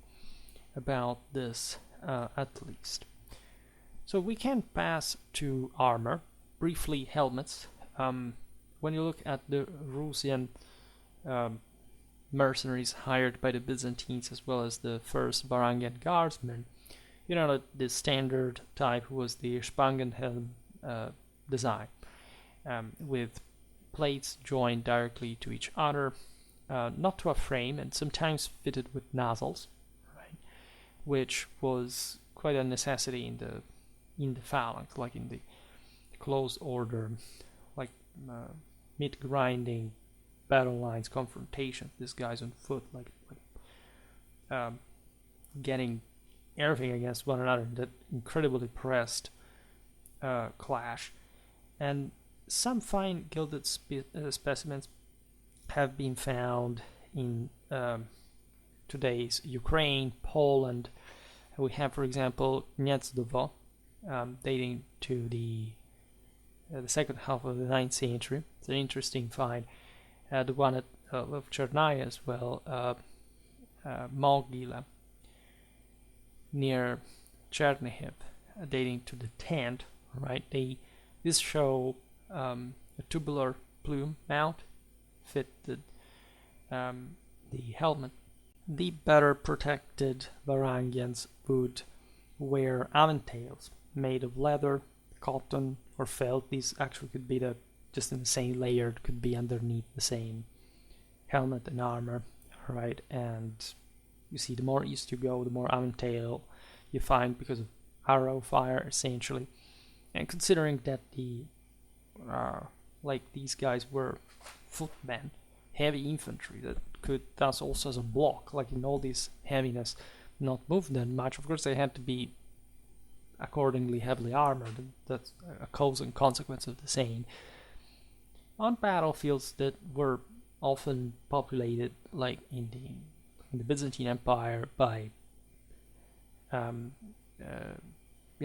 about this, at least. So we can pass to armor. Briefly, helmets. When you look at the Rusian mercenaries hired by the Byzantines, as well as the first Varangian guardsmen, that the standard type was the Spangenhelm design, with plates joined directly to each other, not to a frame, and sometimes fitted with nozzles, right? Which was quite a necessity in the phalanx, like in the close order, like mid-grinding battle lines, confrontations. These guys on foot, getting everything against one another, that incredibly pressed clash. And some fine gilded specimens have been found in today's Ukraine, Poland. We have, for example, Gniezdovo, dating to the second half of the 9th century. It's an interesting find. The one at of Chernaya as well, Mogila, near Chernihiv, dating to the 10th. Right? This show a tubular plume mount fitted the helmet. The better protected Varangians would wear aventails made of leather, cotton, or felt. These actually could be just in the same layer, could be underneath the same helmet and armor, right? And you see, the more east you go, the more aventail you find because of arrow fire, essentially. And considering that these guys were footmen, heavy infantry that could thus also as a block, like in all this heaviness, not move that much. Of course, they had to be accordingly heavily armored. That's a cause and consequence of the same. On battlefields that were often populated, like in the Byzantine Empire, by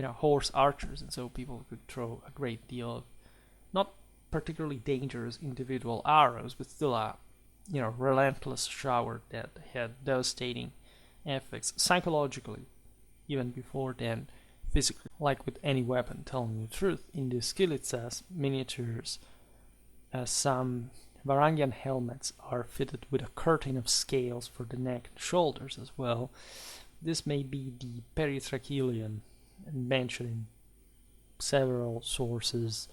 horse archers, and so people could throw a great deal of not particularly dangerous individual arrows, but still a relentless shower that had devastating effects psychologically, even before then physically. Like with any weapon, telling the truth, in the skillets miniatures, some Varangian helmets are fitted with a curtain of scales for the neck and shoulders as well. This may be the peritrachelion mentioned in several sources,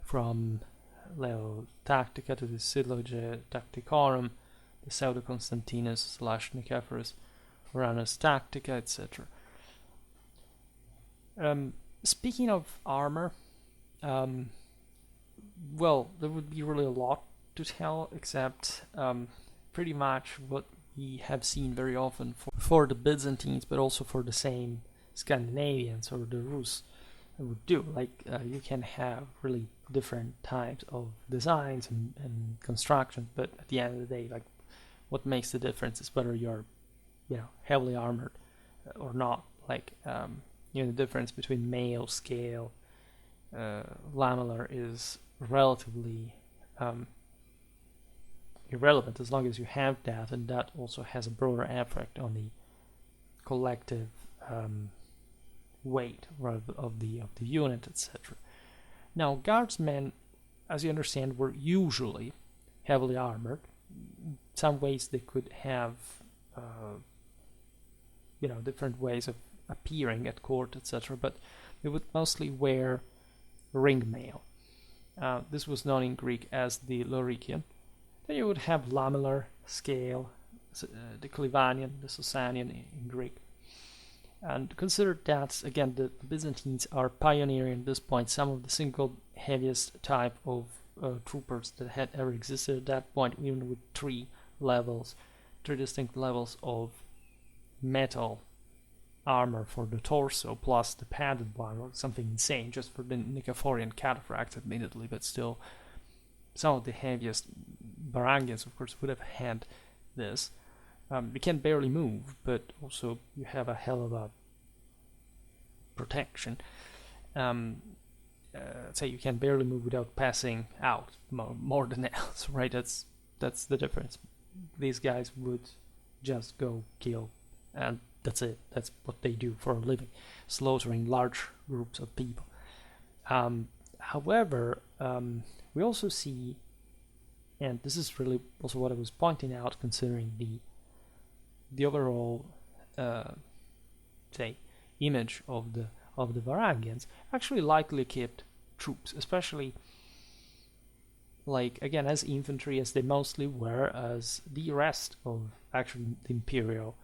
from Leo Tactica to the Sylloge Tacticorum, the Pseudo Constantinus / Nicephorus Uranus Tactica, etc. Speaking of armor, well, there would be really a lot to tell, except pretty much what we have seen very often for the Byzantines, but also for the same Scandinavians or the Rus would do. Like you can have really different types of designs and construction, but at the end of the day, like what makes the difference is whether you're heavily armored or not. Like the difference between mail, scale, lamellar is relatively irrelevant as long as you have that, and that also has a broader effect on the collective weight of the unit, etc. Now, guardsmen, as you understand, were usually heavily armored. In some ways they could have different ways of appearing at court, etc., but they would mostly wear ring mail. This was known in Greek as the loricion. Then you would have lamellar, scale, the Clivanian, the Sosanian in Greek. And consider that, again, the Byzantines are pioneering at this point some of the single heaviest type of troopers that had ever existed at that point, even with three distinct levels of metal armor for the torso, plus the padded one, or something insane just for the Nicephorian cataphracts, admittedly, but still some of the heaviest Varangians, of course, would have had this. You can barely move, but also you have a hell of a protection. Say you can barely move without passing out more than else, right? That's the difference. These guys would just go kill, and that's it. That's what they do for a living, slaughtering large groups of people. However, we also see, and this is really also what I was pointing out, considering the overall image of the Varangians, actually lightly equipped troops, especially like again as infantry, as they mostly were, as the rest of actually the Imperial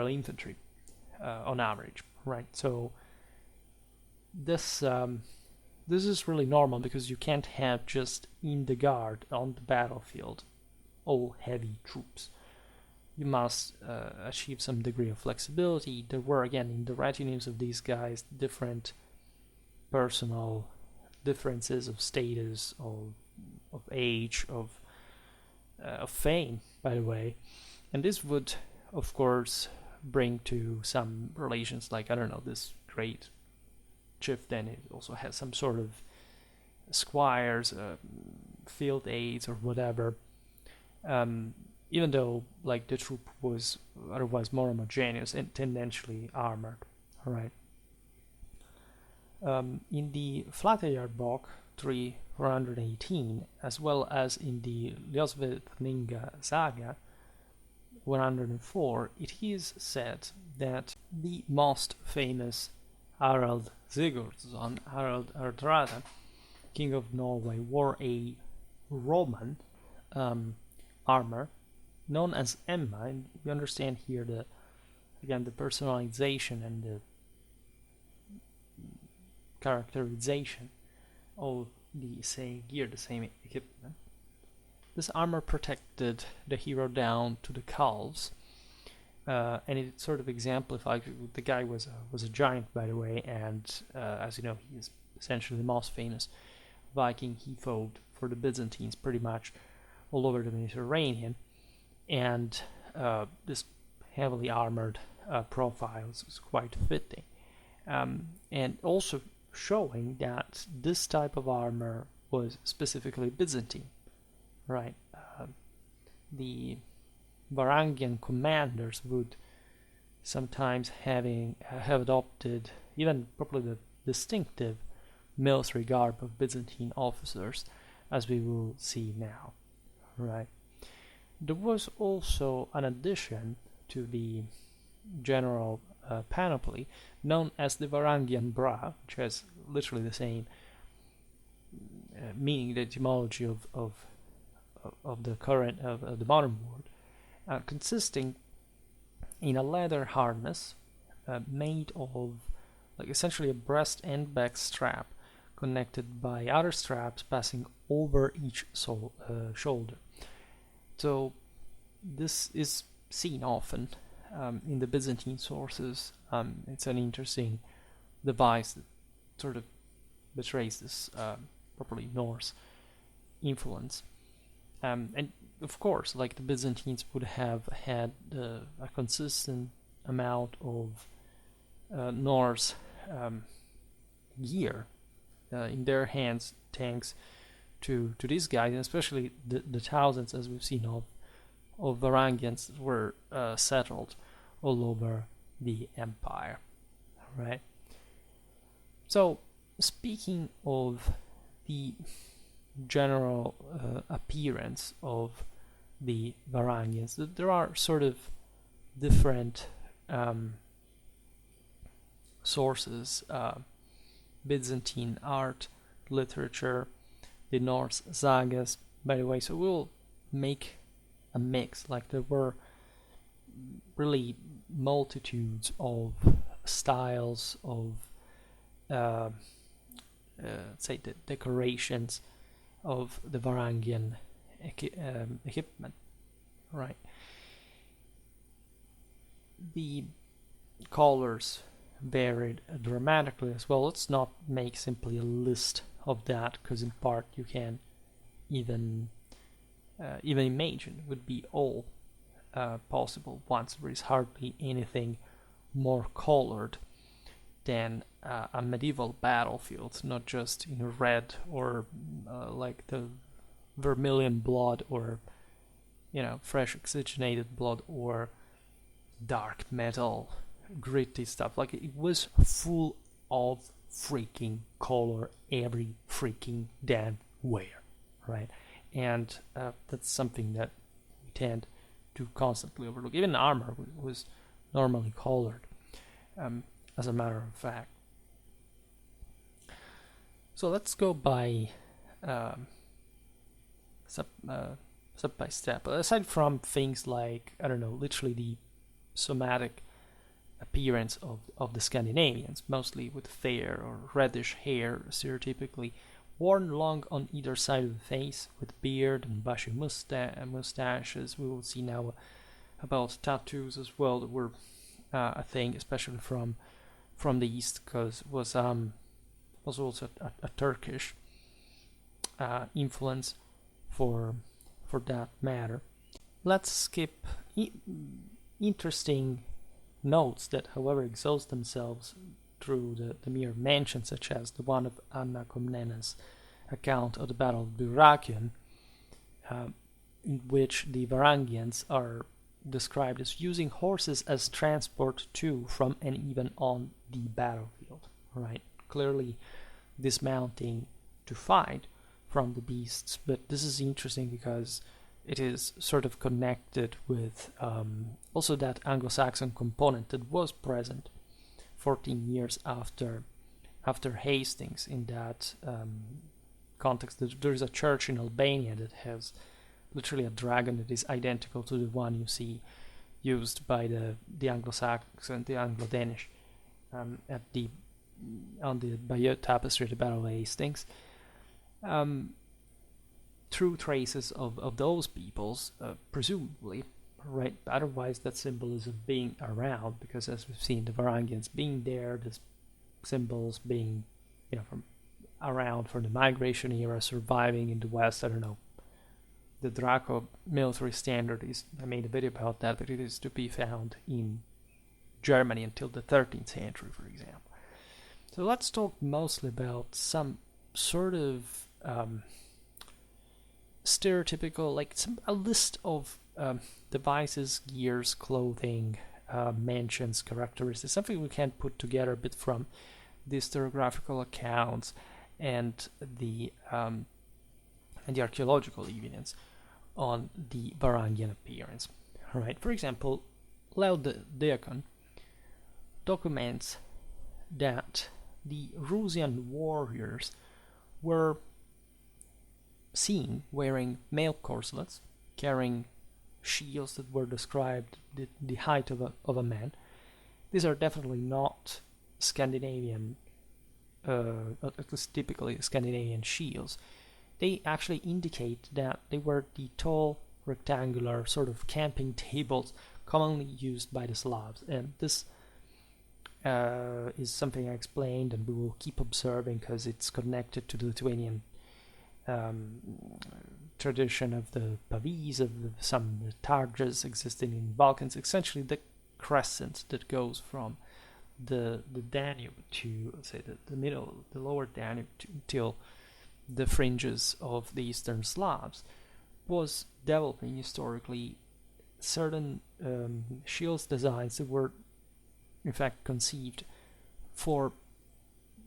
infantry on average, right? So this is really normal, because you can't have just in the guard on the battlefield all heavy troops. You must achieve some degree of flexibility. There were, again, in the retinues of these guys, different personal differences of status, of age, of fame, by the way. And this would, of course, bring to some relations, like, I don't know, this great chieftain, it also has some sort of squires, field aides, or whatever. Even though like the troop was otherwise more homogeneous and tendentially armored. All right. In the Flateyjarbók 318, as well as in the Ljósvetninga saga 104, it is said that the most famous Harald Sigurdsson, Harald Hardrada, king of Norway, wore a Roman armor known as Emma, and you understand here the personalization and the characterization of the same gear, the same equipment. This armor protected the hero down to the calves, and it sort of exemplified. The guy was a giant, by the way, and as you know, he is essentially the most famous Viking. He fought for the Byzantines pretty much all over the Mediterranean, and this heavily armored profile is quite fitting. And also showing that this type of armor was specifically Byzantine, right? The Varangian commanders would sometimes have adopted even probably the distinctive military garb of Byzantine officers, as we will see now, right? There was also an addition to the general panoply known as the Varangian bra, which has literally the same meaning, the etymology of the current of the modern word, consisting in a leather harness made of like essentially a breast and back strap connected by other straps passing over each shoulder. So this is seen often in the Byzantine sources. It's an interesting device that sort of betrays this properly Norse influence. And of course, like the Byzantines would have had a consistent amount of Norse gear in their hands, thanks to these guys, and especially the thousands, as we've seen, of Varangians were settled all over the empire, right? So, speaking of the general appearance of the Varangians, there are sort of different sources: Byzantine art, literature, the Norse sagas, by the way. So we'll make a mix. Like there were really multitudes of styles of say the decorations of the Varangian equipment, right? The colors varied dramatically as well. Let's not make simply a list of that, because in part you can even imagine it would be all possible once there is hardly anything more colored than a medieval battlefield, not just in red or like the vermilion blood, or fresh oxygenated blood, or dark metal gritty stuff. Like it was full of freaking color every freaking damn where, right? And that's something that we tend to constantly overlook. Even armor was normally colored, as a matter of fact. So let's go by step by step. Aside from things like, I don't know, literally the somatic appearance of the Scandinavians, mostly with fair or reddish hair, stereotypically worn long on either side of the face, with beard and bushy mustaches. We will see now about tattoos as well, that were a thing, especially from the east, because was also a Turkish influence for that matter. Let's skip interesting notes that, however, exhaust themselves through the mere mention, such as the one of Anna Komnena's account of the Battle of Dyrrhachium, in which the Varangians are described as using horses as transport to, from, and even on the battlefield, right? Clearly dismounting to fight from the beasts, but this is interesting because it is sort of connected with also that Anglo-Saxon component that was present 14 years after Hastings. In that context, there is a church in Albania that has literally a dragon that is identical to the one you see used by the Anglo-Saxon, the Anglo-Danish, on the Bayeux tapestry at the Battle of Hastings. True traces of those peoples, presumably, right? Otherwise, that symbolism being around, because as we've seen, the Varangians being there, the symbols being, from around for the migration era, surviving in the West. I don't know. The Draco military standard is, I made a video about that, but it is to be found in Germany until the 13th century, for example. So let's talk mostly about some sort of stereotypical, like a list of devices, gears, clothing, mentions, characteristics, something we can put together a bit from the historiographical accounts and the archaeological evidence on the Varangian appearance. Right. For example, Laodeacon documents that the Rusian warriors were seen wearing mail corselets, carrying shields that were described the height of a man. These are definitely not Scandinavian, at least typically Scandinavian shields. They actually indicate that they were the tall, rectangular sort of camping tables commonly used by the Slavs. And this is something I explained, and we will keep observing because it's connected to the Lithuanian tradition of the pavis, of some targes existing in Balkans, essentially the crescent that goes from the Danube to, say, the lower Danube till the fringes of the Eastern Slavs, was developing historically certain shields designs that were in fact conceived for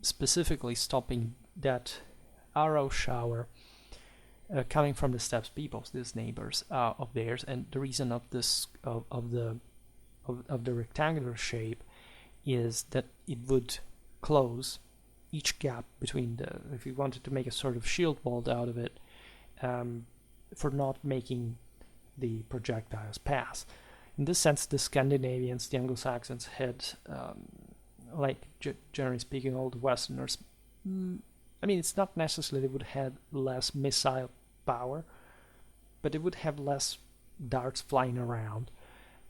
specifically stopping that arrow shower coming from the steppes peoples, these neighbors of theirs. And the reason of this of the rectangular shape is that it would close each gap between if you wanted to make a sort of shield wall out of it, for not making the projectiles pass. In this sense, the Scandinavians, the Anglo-Saxons, had, generally speaking, all the Westerners. I mean, it's not necessarily they would have less missile power, but they would have less darts flying around,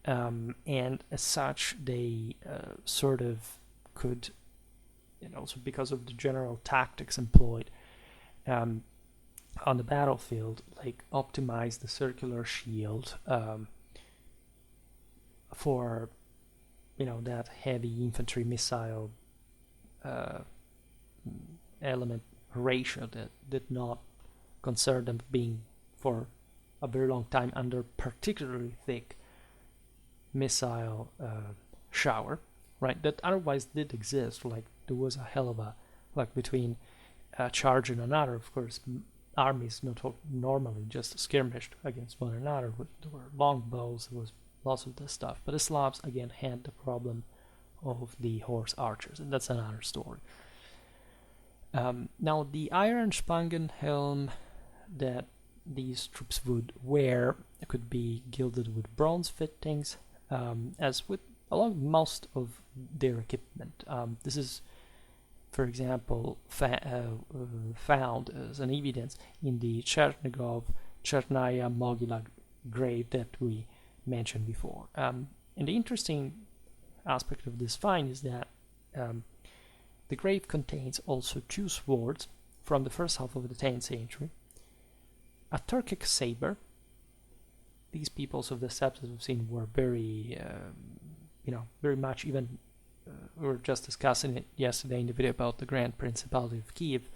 and as such, they sort of could, and also because of the general tactics employed on the battlefield, like optimize the circular shield for that heavy infantry missile element ratio that did not concern them being for a very long time under particularly thick missile shower, right? That otherwise did exist. Like there was a hell of a, like between a charge and another. Of course, armies not normally just skirmished against one another. There were long bows. There was lots of this stuff. But the Slavs again had the problem of the horse archers, and that's another story. Now the iron spangen helm that these troops would wear could be gilded with bronze fittings, as with along most of their equipment. This is, for example, found as an evidence in the Chernigov-Chernaya Mogila grave that we mentioned before. And the interesting aspect of this find is that the grave contains also two swords from the first half of the 10th century, a Turkic saber. These peoples of the steppes, as we've seen, were very, very much, even we were just discussing it yesterday in the video about the Grand Principality of Kiev,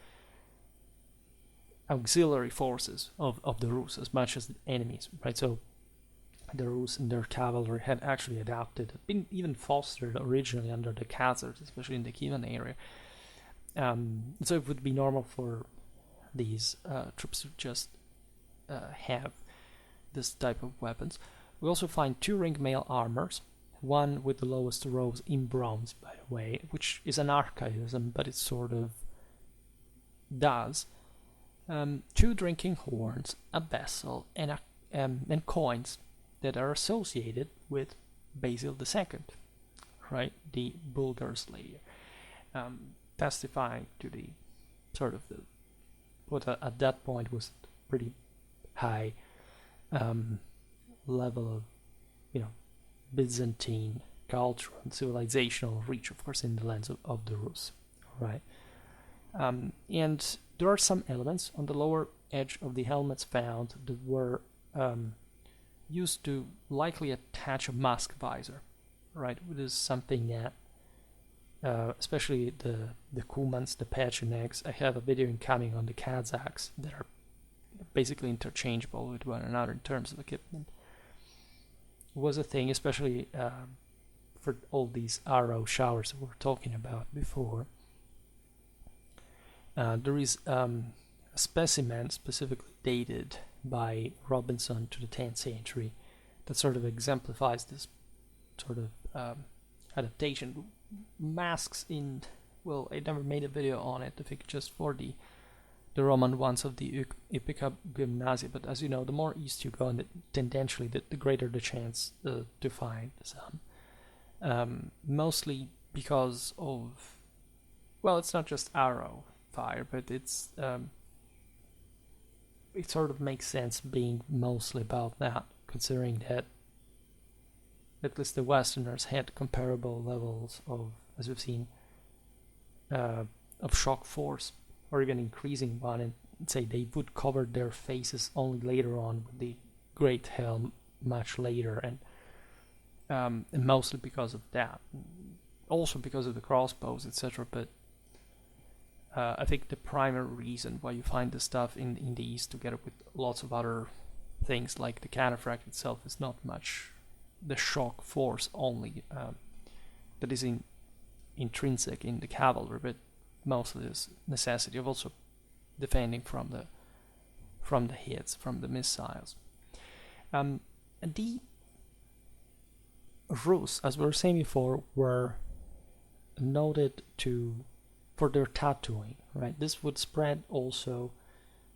auxiliary forces of the Rus as much as the enemies, right? So the Rus and their cavalry had actually adapted, been even fostered originally under the Khazars, especially in the Kievan area. So it would be normal for these troops to just have this type of weapons. We also find two ring mail armors, one with the lowest rows in bronze, by the way, which is an archaism, but it sort of does. Two drinking horns, a vessel, and coins that are associated with Basil II, right, the Bulgar slayer, testifying to the sort of what at that point was pretty high level of, Byzantine culture and civilizational reach, of course, in the lands of the Rus, right? And there are some elements on the lower edge of the helmets found that were used to likely attach a mask visor, right? Which is something that especially the Kumans, the Pechenegs. I have a video incoming on the Kazakhs that are basically interchangeable with one another in terms of equipment. It was a thing, especially for all these arrow showers that we were talking about before. There is a specimen specifically dated by Robinson to the 10th century that sort of exemplifies this sort of adaptation. Masks in, well, I never made a video on it, I think just for the Roman ones of the Epica Gymnasia, but as you know, the more east you go, and tendentially, the greater the chance to find some. Mostly because of, well, it's not just arrow fire, but it's it sort of makes sense being mostly about that, considering that at least the Westerners had comparable levels of, as we've seen, of shock force, or even increasing one, and say they would cover their faces only later on with the great helm much later, and mostly because of that, also because of the crossbows, etc. But I think the primary reason why you find the stuff in the East, together with lots of other things like the cataphract itself, is not much the shock force only that is intrinsic in the cavalry, but mostly this necessity of also defending from the hits, from the missiles. And the Rus, as we were saying before, were noted for their tattooing, right? This would spread also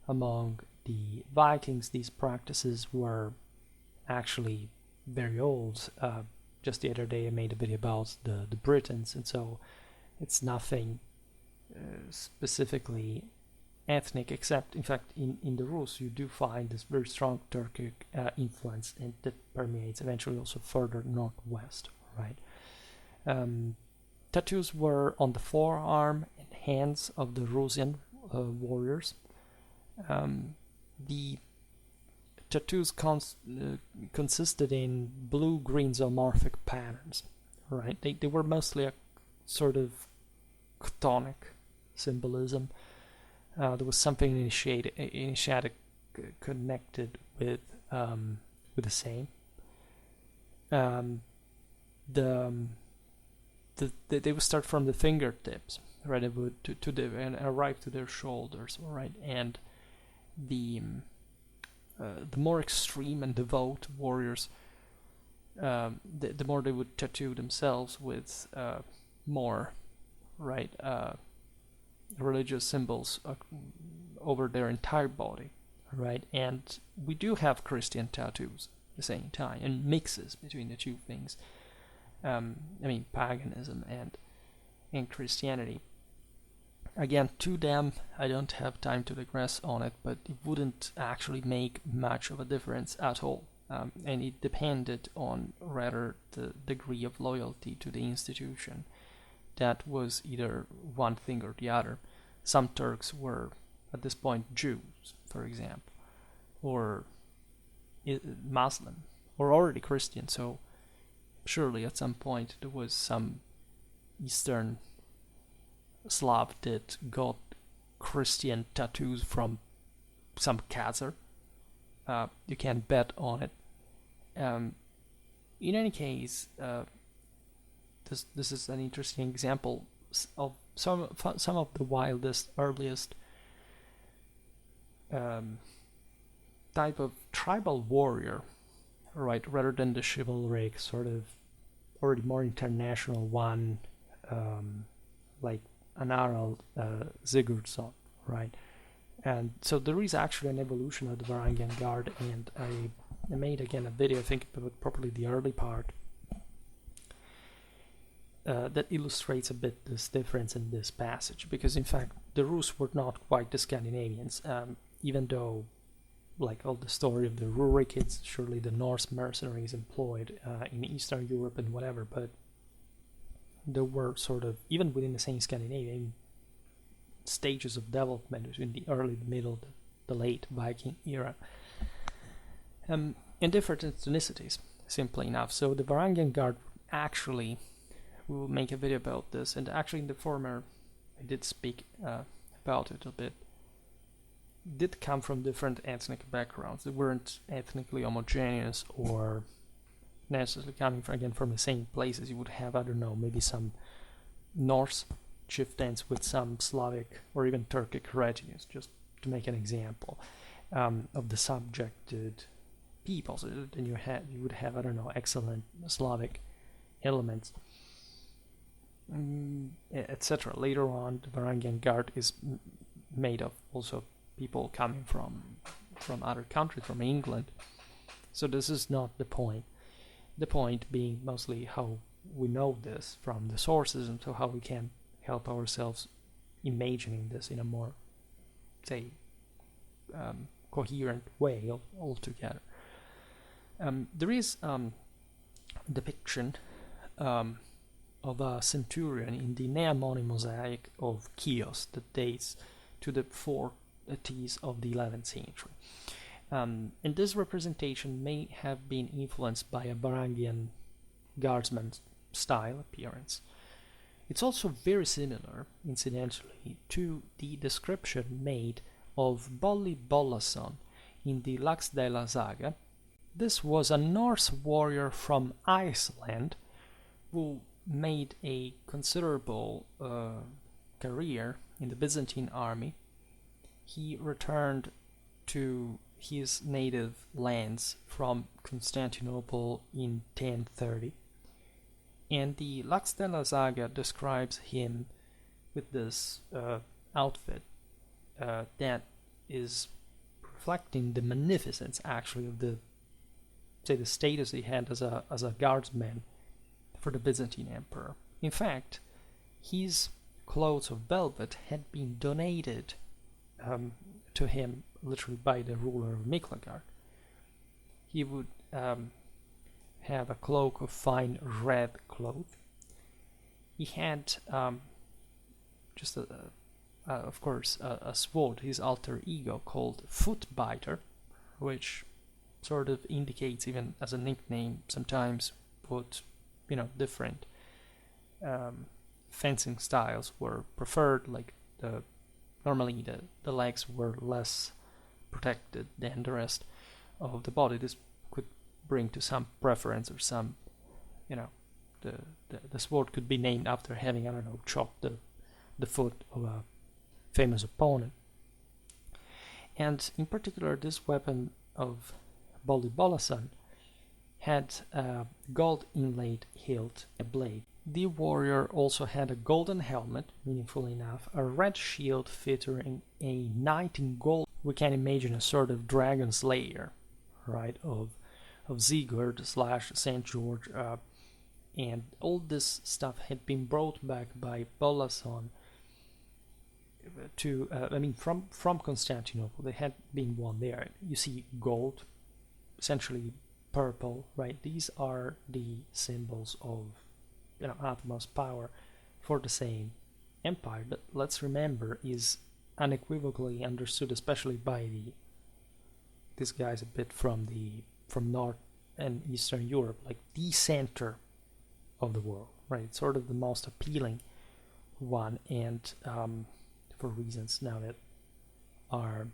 among the Vikings. These practices were actually very old. Just the other day I made a video about the Britons, and so it's nothing specifically ethnic, except in fact in the Rus you do find this very strong Turkic influence, and that permeates eventually also further northwest, right? Tattoos were on the forearm and hands of the Rusian warriors. The tattoos consisted in blue-green zoomorphic patterns, right? They were mostly a sort of chthonic symbolism. There was something initiatic connected with the same. They would start from the fingertips, right? They would and arrive to their shoulders, right? And the more extreme and devout warriors, the more they would tattoo themselves with more, right, religious symbols over their entire body, right? And we do have Christian tattoos at the same time, and mixes between the two things. I mean, paganism and Christianity. Again, to them, I don't have time to digress on it, but it wouldn't actually make much of a difference at all. And it depended on rather the degree of loyalty to the institution. That was either one thing or the other. Some Turks were, at this point, Jews, for example, or Muslim, or already Christian, so surely at some point there was some Eastern Slav that got Christian tattoos from some Khazar. You can't bet on it. In any case, this is an interesting example of some of the wildest, earliest type of tribal warrior, right? Rather than the chivalric sort of already more international one, like an Harald Sigurdsson, right? And so there is actually an evolution of the Varangian Guard, and I made again a video, I think, about probably the early part that illustrates a bit this difference in this passage, because in fact the Rus were not quite the Scandinavians, even though, like all the story of the Rurikids, surely the Norse mercenaries employed in Eastern Europe and whatever, but there were sort of, even within the same Scandinavian, stages of development between the early, the middle, the late Viking era, and different ethnicities, simply enough. So the Varangian Guard actually we will make a video about this, and actually in the former I did speak about it a bit. Did come from different ethnic backgrounds. They weren't ethnically homogeneous or necessarily coming from the same places. You would have, I don't know, maybe some Norse chieftains with some Slavic or even Turkic retinues, just to make an example of the subjected people. So then you would have, I don't know, excellent Slavic elements, etc. Later on, the Varangian Guard is made of also people coming from other countries, from England. So this is not the point. The point being mostly how we know this from the sources, and so how we can help ourselves imagining this in a more, say, coherent way altogether. There is depiction of a centurion in the Neamoni mosaic of Chios that dates to the 40s of the 11th century. And this representation may have been influenced by a Varangian guardsman style appearance. It's also very similar, incidentally, to the description made of Bolli Bollason in the Laxdæla saga. This was a Norse warrior from Iceland who made a considerable career in the Byzantine army. He returned to his native lands from Constantinople in 1030, and the Laxdæla saga describes him with this outfit that is reflecting the magnificence, actually, of the status he had as a guardsman for the Byzantine emperor. In fact, his clothes of velvet had been donated to him literally by the ruler of Miklagard. He would have a cloak of fine red cloth. He had just of course a sword, his alter ego, called Footbiter, which sort of indicates, even as a nickname sometimes, what different fencing styles were preferred. Like normally the legs were less protected than the rest of the body. This could bring to some preference, or some, the sword could be named after having, I don't know, chopped the foot of a famous opponent. And in particular, this weapon of Bolli Bollason had a gold inlaid hilt, a blade. The warrior also had a golden helmet, meaningful enough, a red shield featuring a knight in gold. We can imagine a sort of dragon slayer, right, of Sigurd / St. George, and all this stuff had been brought back by Bollason to, from Constantinople. They had been won there. You see gold, essentially purple, right? These are the symbols of utmost power for the same empire that, let's remember, is unequivocally understood, especially by these guys a bit from North and Eastern Europe, like the center of the world, right? Sort of the most appealing one, and for reasons now that are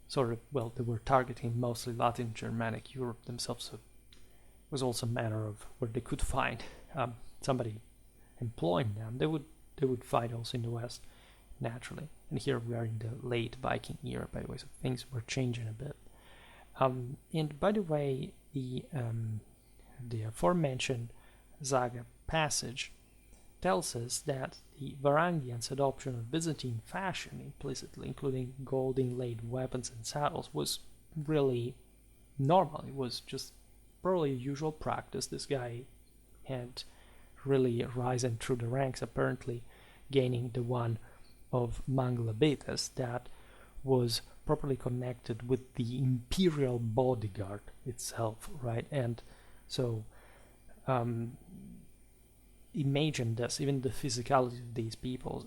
sort of, well, they were targeting mostly Latin Germanic Europe themselves, so it was also a matter of where they could find somebody employing them. They would fight also in the West, naturally. And here we are in the late Viking era, by the way, so things were changing a bit. And by the way, the aforementioned saga passage tells us that the Varangians' adoption of Byzantine fashion, implicitly including gold inlaid weapons and saddles, was really normal. It was just probably a usual practice. This guy had really risen through the ranks, apparently gaining the one of Manglabetes that was properly connected with the Imperial bodyguard itself, right? And so imagine this, even the physicality of these people.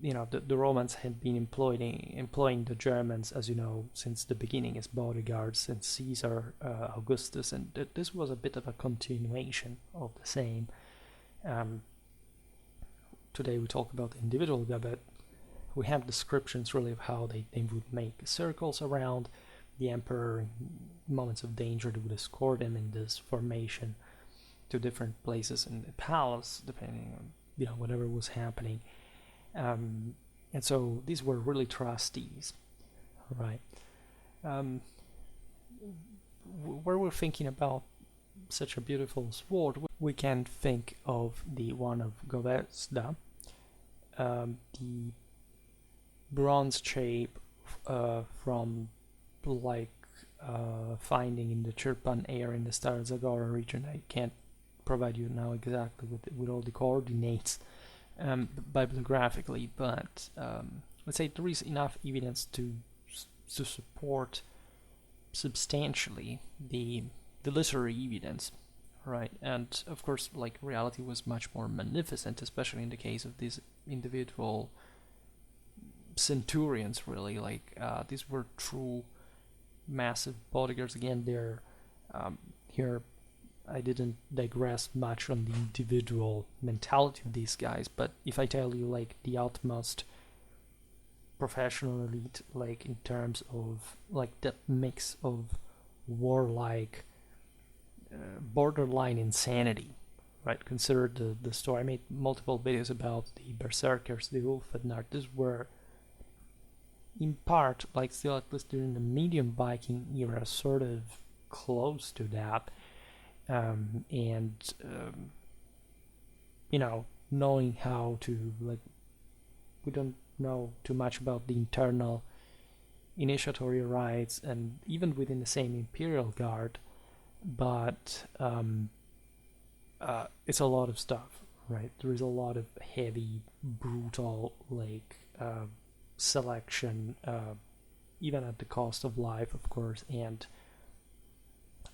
The Romans had been employing the Germans, as you know, since the beginning as bodyguards, since Caesar, Augustus, and this was a bit of a continuation of the same. Um, Today we talk about individual guard, but we have descriptions really of how they would make circles around the emperor. In moments of danger, they would escort him in this formation to different places in the palace, depending on whatever was happening. And so these were really trustees, right? Where we're thinking about such a beautiful sword, we can think of the one of Govesda, the bronze shape from finding in the Chirpan area in the Stara Zagora region. I can't provide you now exactly with all the coordinates bibliographically, but let's say there is enough evidence to support substantially the literary evidence, right? And of course, reality was much more magnificent, especially in the case of these individual centurions. Really, these were true massive bodyguards. Again, they're here. I didn't digress much on the individual mentality of these guys, but if I tell you the utmost professional elite, in terms of that mix of warlike borderline insanity, right? Consider the story. I made multiple videos about the berserkers, the Ulfednar. These were in part, still at least during the medium Viking era, sort of close to that. Knowing how to, we don't know too much about the internal initiatory rights, and even within the same Imperial Guard, but it's a lot of stuff, right? There is a lot of heavy, brutal, selection, even at the cost of life, of course, and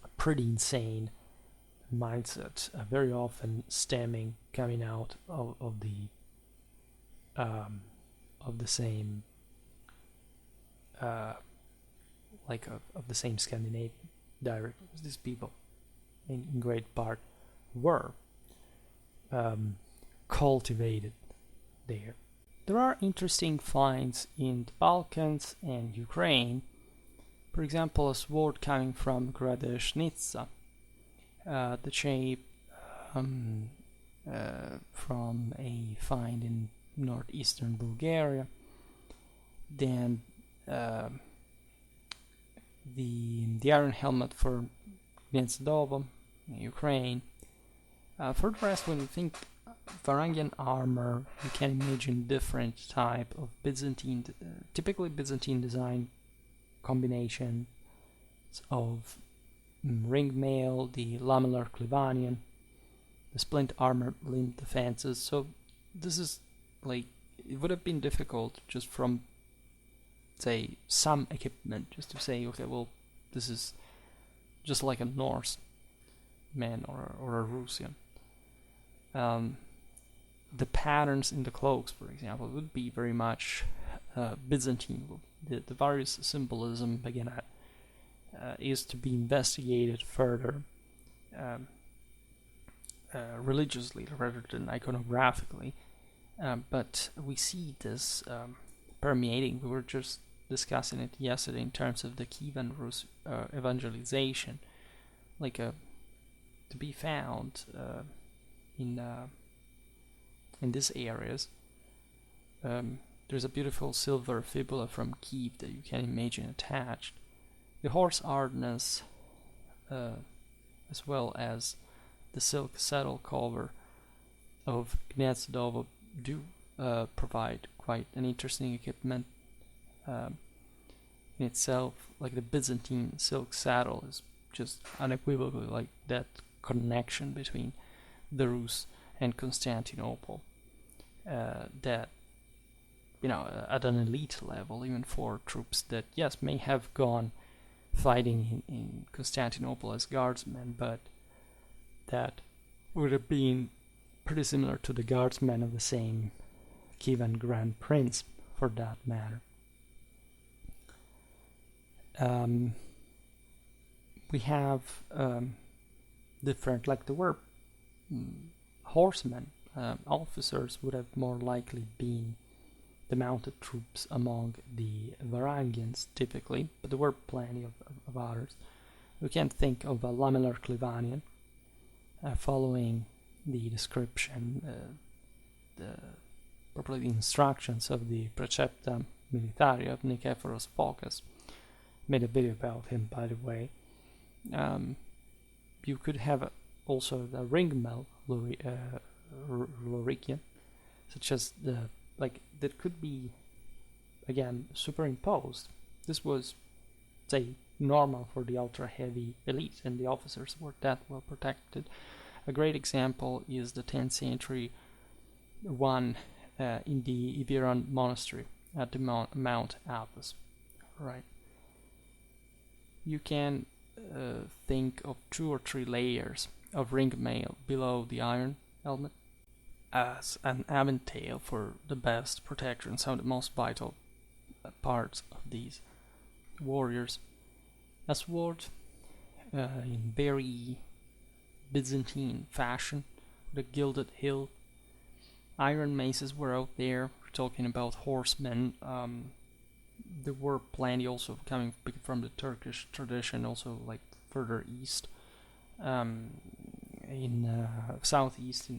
a pretty insane mindset, very often coming out of the same of the same Scandinavian directors. These people, in great part, were cultivated there. There are interesting finds in the Balkans and Ukraine. For example, a sword coming from Gradeshnitsa, the shape from a find in northeastern Bulgaria. Then the iron helmet for Gnezdovo, Ukraine. For the rest, when you think Varangian armor, you can imagine different type of Byzantine, typically Byzantine design combination of ring mail, the Laminar Clevanian, the splint armor limb defenses. So this is it would have been difficult just from, say, some equipment, just to say, okay, well, this is just like a Norse man or a Russian. The patterns in the cloaks, for example, would be very much Byzantine. The various symbolism, again, is to be investigated further religiously rather than iconographically. But we see this permeating. We were just discussing it yesterday in terms of the Kievan Rus evangelization, to be found in these areas. There's a beautiful silver fibula from Kiev that you can imagine attached. The horse harness, as well as the silk saddle cover of Gnezdovo, do provide quite an interesting equipment in itself. The Byzantine silk saddle is just unequivocally that connection between the Rus and Constantinople, that at an elite level, even for troops that may have gone fighting in Constantinople as guardsmen, but that would have been pretty similar to the guardsmen of the same Kievan Grand Prince, for that matter. We have different, there were horsemen, officers would have more likely been the mounted troops among the Varangians typically, but there were plenty of others. We can think of a Laminar Clivanian, following the description, probably the instructions of the Precepta Militaria of Nicephorus Phocas. Made a video about him, by the way. You could have also the ringmail Lorician, such as that could be again superimposed. This was, say, normal for the ultra heavy elite, and the officers were that well protected. A great example is the 10th century one in the Iviron monastery at the Mount Athos. Right. You can think of 2 or 3 layers of ringmail below the iron helmet as an aventail for the best protection, some of the most vital parts of these warriors. A sword in very Byzantine fashion, the gilded hilt. Iron maces were out there. We're talking about horsemen. There were plenty also coming from the Turkish tradition, also like further east, in southeast,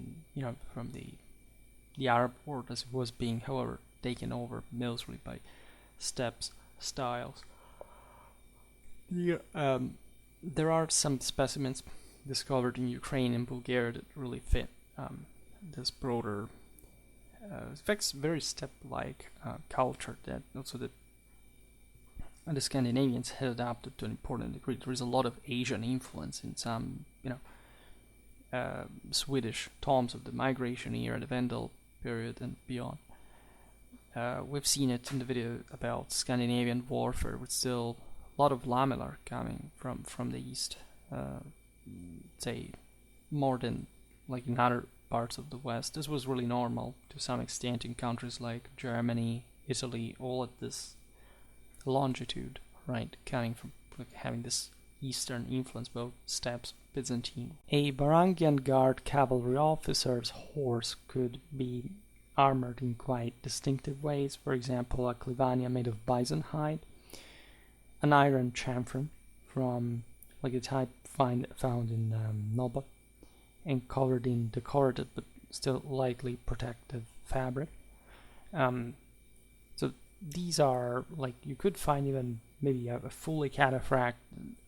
from the Arab world, as it was being, however, taken over mostly by steppes styles. There are some specimens discovered in Ukraine and Bulgaria that really fit this broader, in fact, very steppe-like culture that also the Scandinavians had adapted to an important degree. There is a lot of Asian influence in some, Swedish tombs of the migration era, the Vendel period, and beyond. We've seen it in the video about Scandinavian warfare, with still a lot of lamellar coming from the east, say more than like in other parts of the west. This was really normal to some extent in countries like Germany, Italy, all at this longitude, right, coming from having this eastern influence, both steppes, Byzantine. A Varangian guard cavalry officer's horse could be armored in quite distinctive ways. For example, a Clivania made of bison hide, an iron chamfron from like the type found in Noba, and covered in decorated but still lightly protective fabric. So these are like, you could find even maybe a fully cataphracted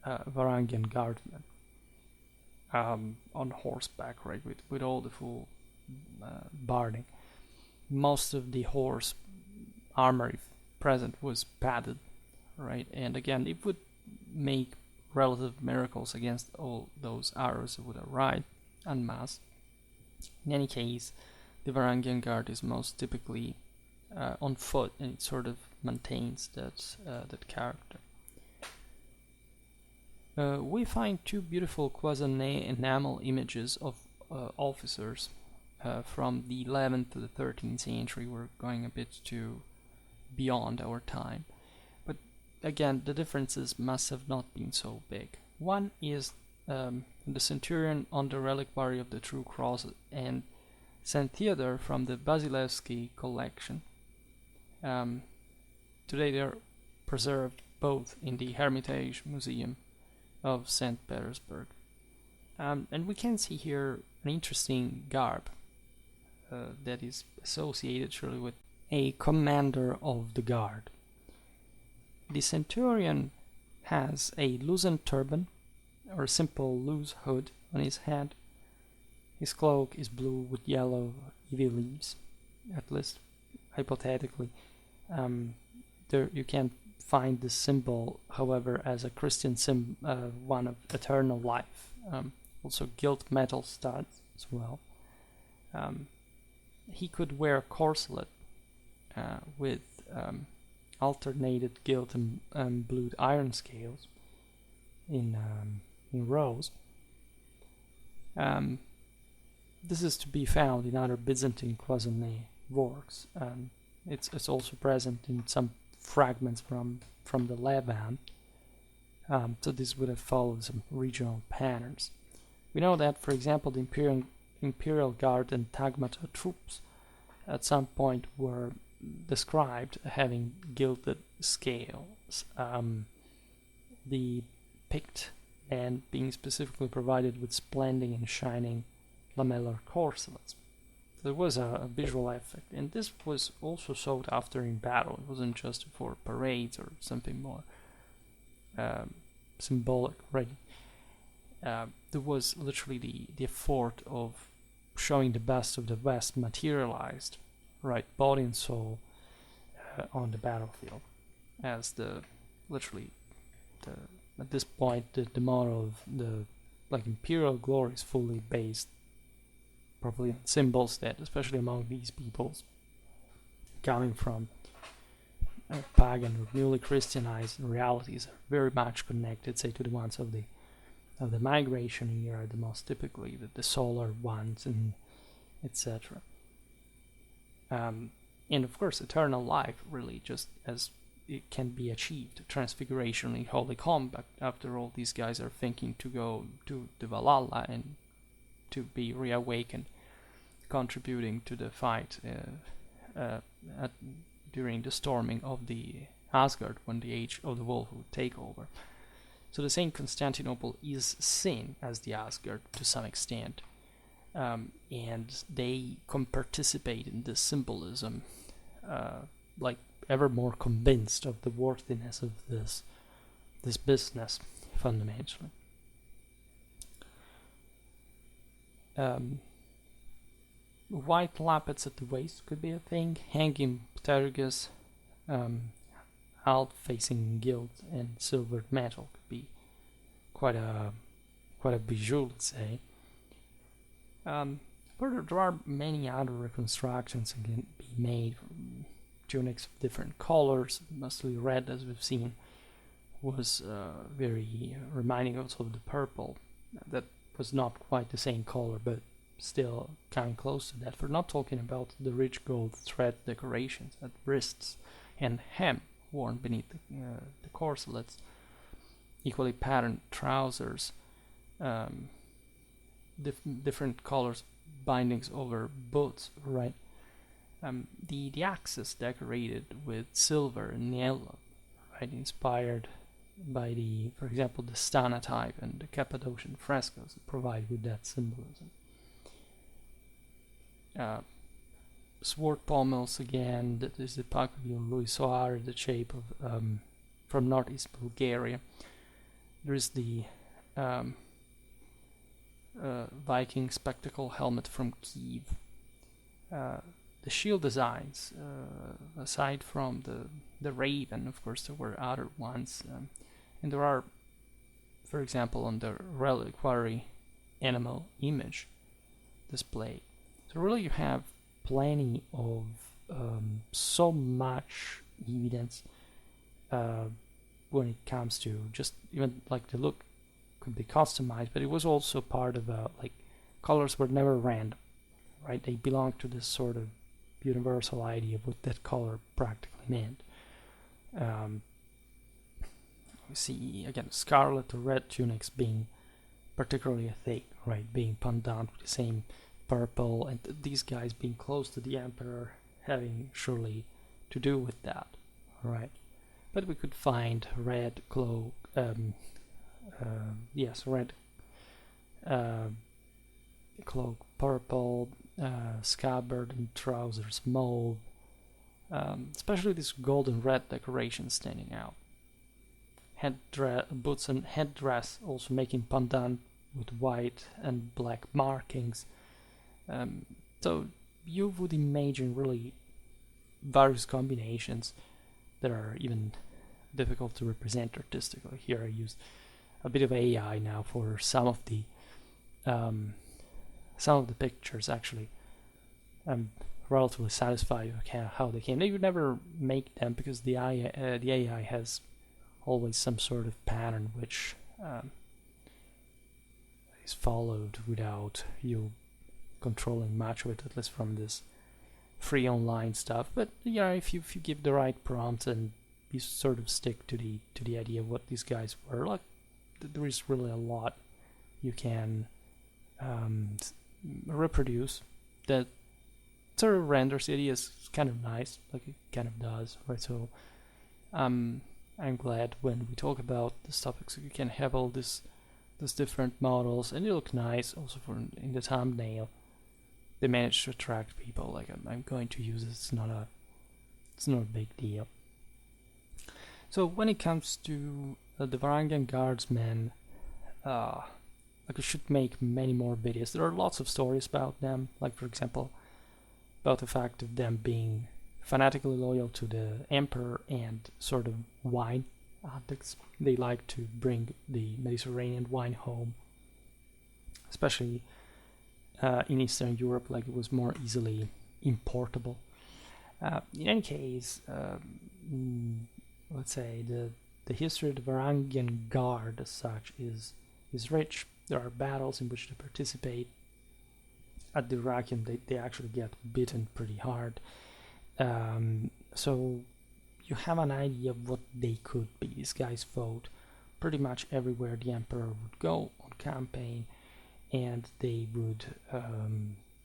Varangian guardsman on horseback, right, with all the full barding. Most of the horse armor, if present, was padded, right, and again, it would make relative miracles against all those arrows that would arrive en masse. In any case, the Varangian guard is most typically on foot, and it sort of maintains that character. We find 2 beautiful quasi-enamel images of officers from the 11th to the 13th century. We're going a bit too beyond our time, but again, the differences must have not been so big. One is the centurion on the reliquary of the True Cross and St. Theodore from the Basilevsky collection. Today they are preserved both in the Hermitage Museum of St. Petersburg. And we can see here an interesting garb that is associated surely with a commander of the guard. The centurion has a loosened turban or a simple loose hood on his head. His cloak is blue with yellow ivy leaves, at least hypothetically. There you can find this symbol, however, as a Christian one of eternal life. Also gilt metal studs as well. He could wear a corselet with alternated gilt and blued iron scales in rows. This is to be found in other Byzantine cloisonné works. It's also present in some fragments from the Levant. So this would have followed some regional patterns. We know that, for example, the Imperial Guard and Tagmata troops at some point were described having gilded scales. The picked men being specifically provided with splendid and shining lamellar corselets. There was a visual effect, and this was also sought after in battle. It wasn't just for parades or something more symbolic, right? There was literally the effort of showing the best of the West materialized, right, body and soul, on the battlefield, as at this point the model of the imperial glory is fully based probably on symbols that, especially among these peoples coming from pagan or newly Christianized realities, are very much connected, say, to the ones of the migration era, the most typically the solar ones, and etc. And of course, eternal life, really, just as it can be achieved, transfiguration in holy combat. After all, these guys are thinking to go to the Valhalla and to be reawakened, contributing to the fight during the storming of the Asgard, when the Age of the Wolf would take over. So the same Constantinople is seen as the Asgard to some extent, and they participate in this symbolism, ever more convinced of the worthiness of this business, fundamentally. White lappets at the waist could be a thing, hanging pterygis, out facing gilt and silvered metal could be quite a bijou, let's say. Further, there are many other reconstructions that can be made from tunics of different colors, mostly red, as we've seen, was very reminding also of the purple. That was not quite the same color, but still coming close to that. We're not talking about the rich gold thread decorations at wrists and hem worn beneath the corselets, equally patterned trousers, different colors, bindings over boots, right? The axes decorated with silver and yellow, right? Inspired by for example, the Stana type and the Cappadocian frescoes that provide with that symbolism. Sword pommels again. That is the Pakavio Louis Soare, the shape of from northeast Bulgaria. There is the Viking spectacle helmet from Kiev. The shield designs, aside from the raven, of course, there were other ones, and there are, for example, on the reliquary enamel image display. So really, you have plenty of so much evidence when it comes to just even the look could be customized, but it was also part of colors were never random, right? They belong to this sort of universal idea of what that color practically meant. We see again scarlet or red tunics being particularly thick, right? Being pendant with the same purple, and these guys being close to the emperor having surely to do with that, right? But we could find red cloak, red cloak, purple, scabbard and trousers mauve, especially this golden red decoration standing out. Boots and headdress also making pendant with white and black markings. So you would imagine really various combinations that are even difficult to represent artistically. Here I used a bit of AI now for some of the pictures. Actually, I'm relatively satisfied with how they came. They would never make them because the AI has always some sort of pattern which is followed without you controlling much of it, at least from this free online stuff. But if you give the right prompts and you sort of stick to the idea of what these guys were, there is really a lot you can reproduce that sort of render city is kind of nice, like it kind of does, right? So I'm glad when we talk about this topic, so you can have all these different models, and they look nice also for in the thumbnail. They manage to attract people. Like I'm going to use it. It's not a big deal. So when it comes to the Varangian guardsmen, like I should make many more videos. There are lots of stories about them. Like for example, about the fact of them being fanatically loyal to the emperor and sort of wine addicts. They like to bring the Mediterranean wine home, especially in Eastern Europe, like it was more easily importable. In any case, let's say the history of the Varangian Guard as such is rich. There are battles in which they participate. At the Iraqian, they actually get beaten pretty hard. So you have an idea of what they could be. These guys fought pretty much everywhere the emperor would go on campaign, and they would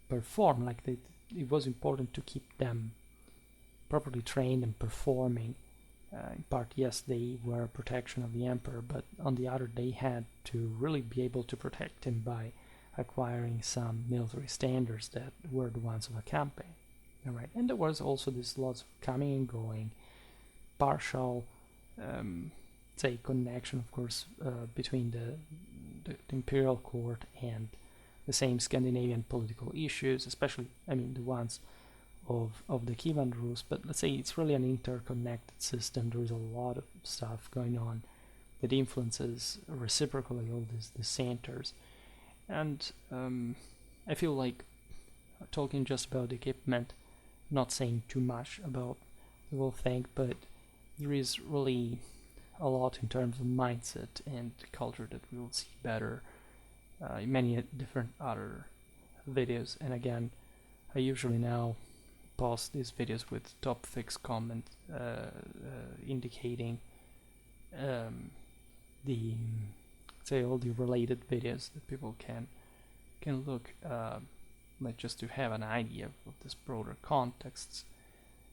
perform. Like it was important to keep them properly trained and performing. In part, yes, they were protection of the emperor, but on the other, they had to really be able to protect him by acquiring some military standards that were the ones of a campaign. All right, and there was also this lots of coming and going, partial, say, connection, of course, between the Imperial court and the same Scandinavian political issues, especially, I mean, the ones of the Kievan Rus, but let's say it's really an interconnected system. There is a lot of stuff going on that influences reciprocally all these centers. And I feel like talking just about the equipment, not saying too much about the whole thing, but there is really a lot in terms of mindset and culture that we will see better in many different other videos. And again, I usually now post these videos with top fixed comment indicating the say all the related videos that people can look like just to have an idea of this broader context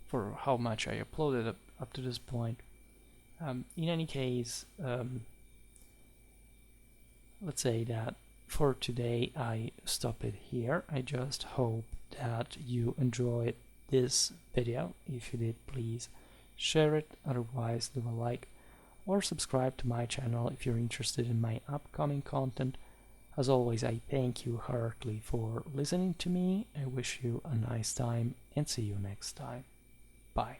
for how much I uploaded up to this point. In any case, let's say that for today I stop it here. I just hope that you enjoyed this video. If you did, please share it. Otherwise, leave a like or subscribe to my channel if you're interested in my upcoming content. As always, I thank you heartily for listening to me. I wish you a nice time and see you next time. Bye.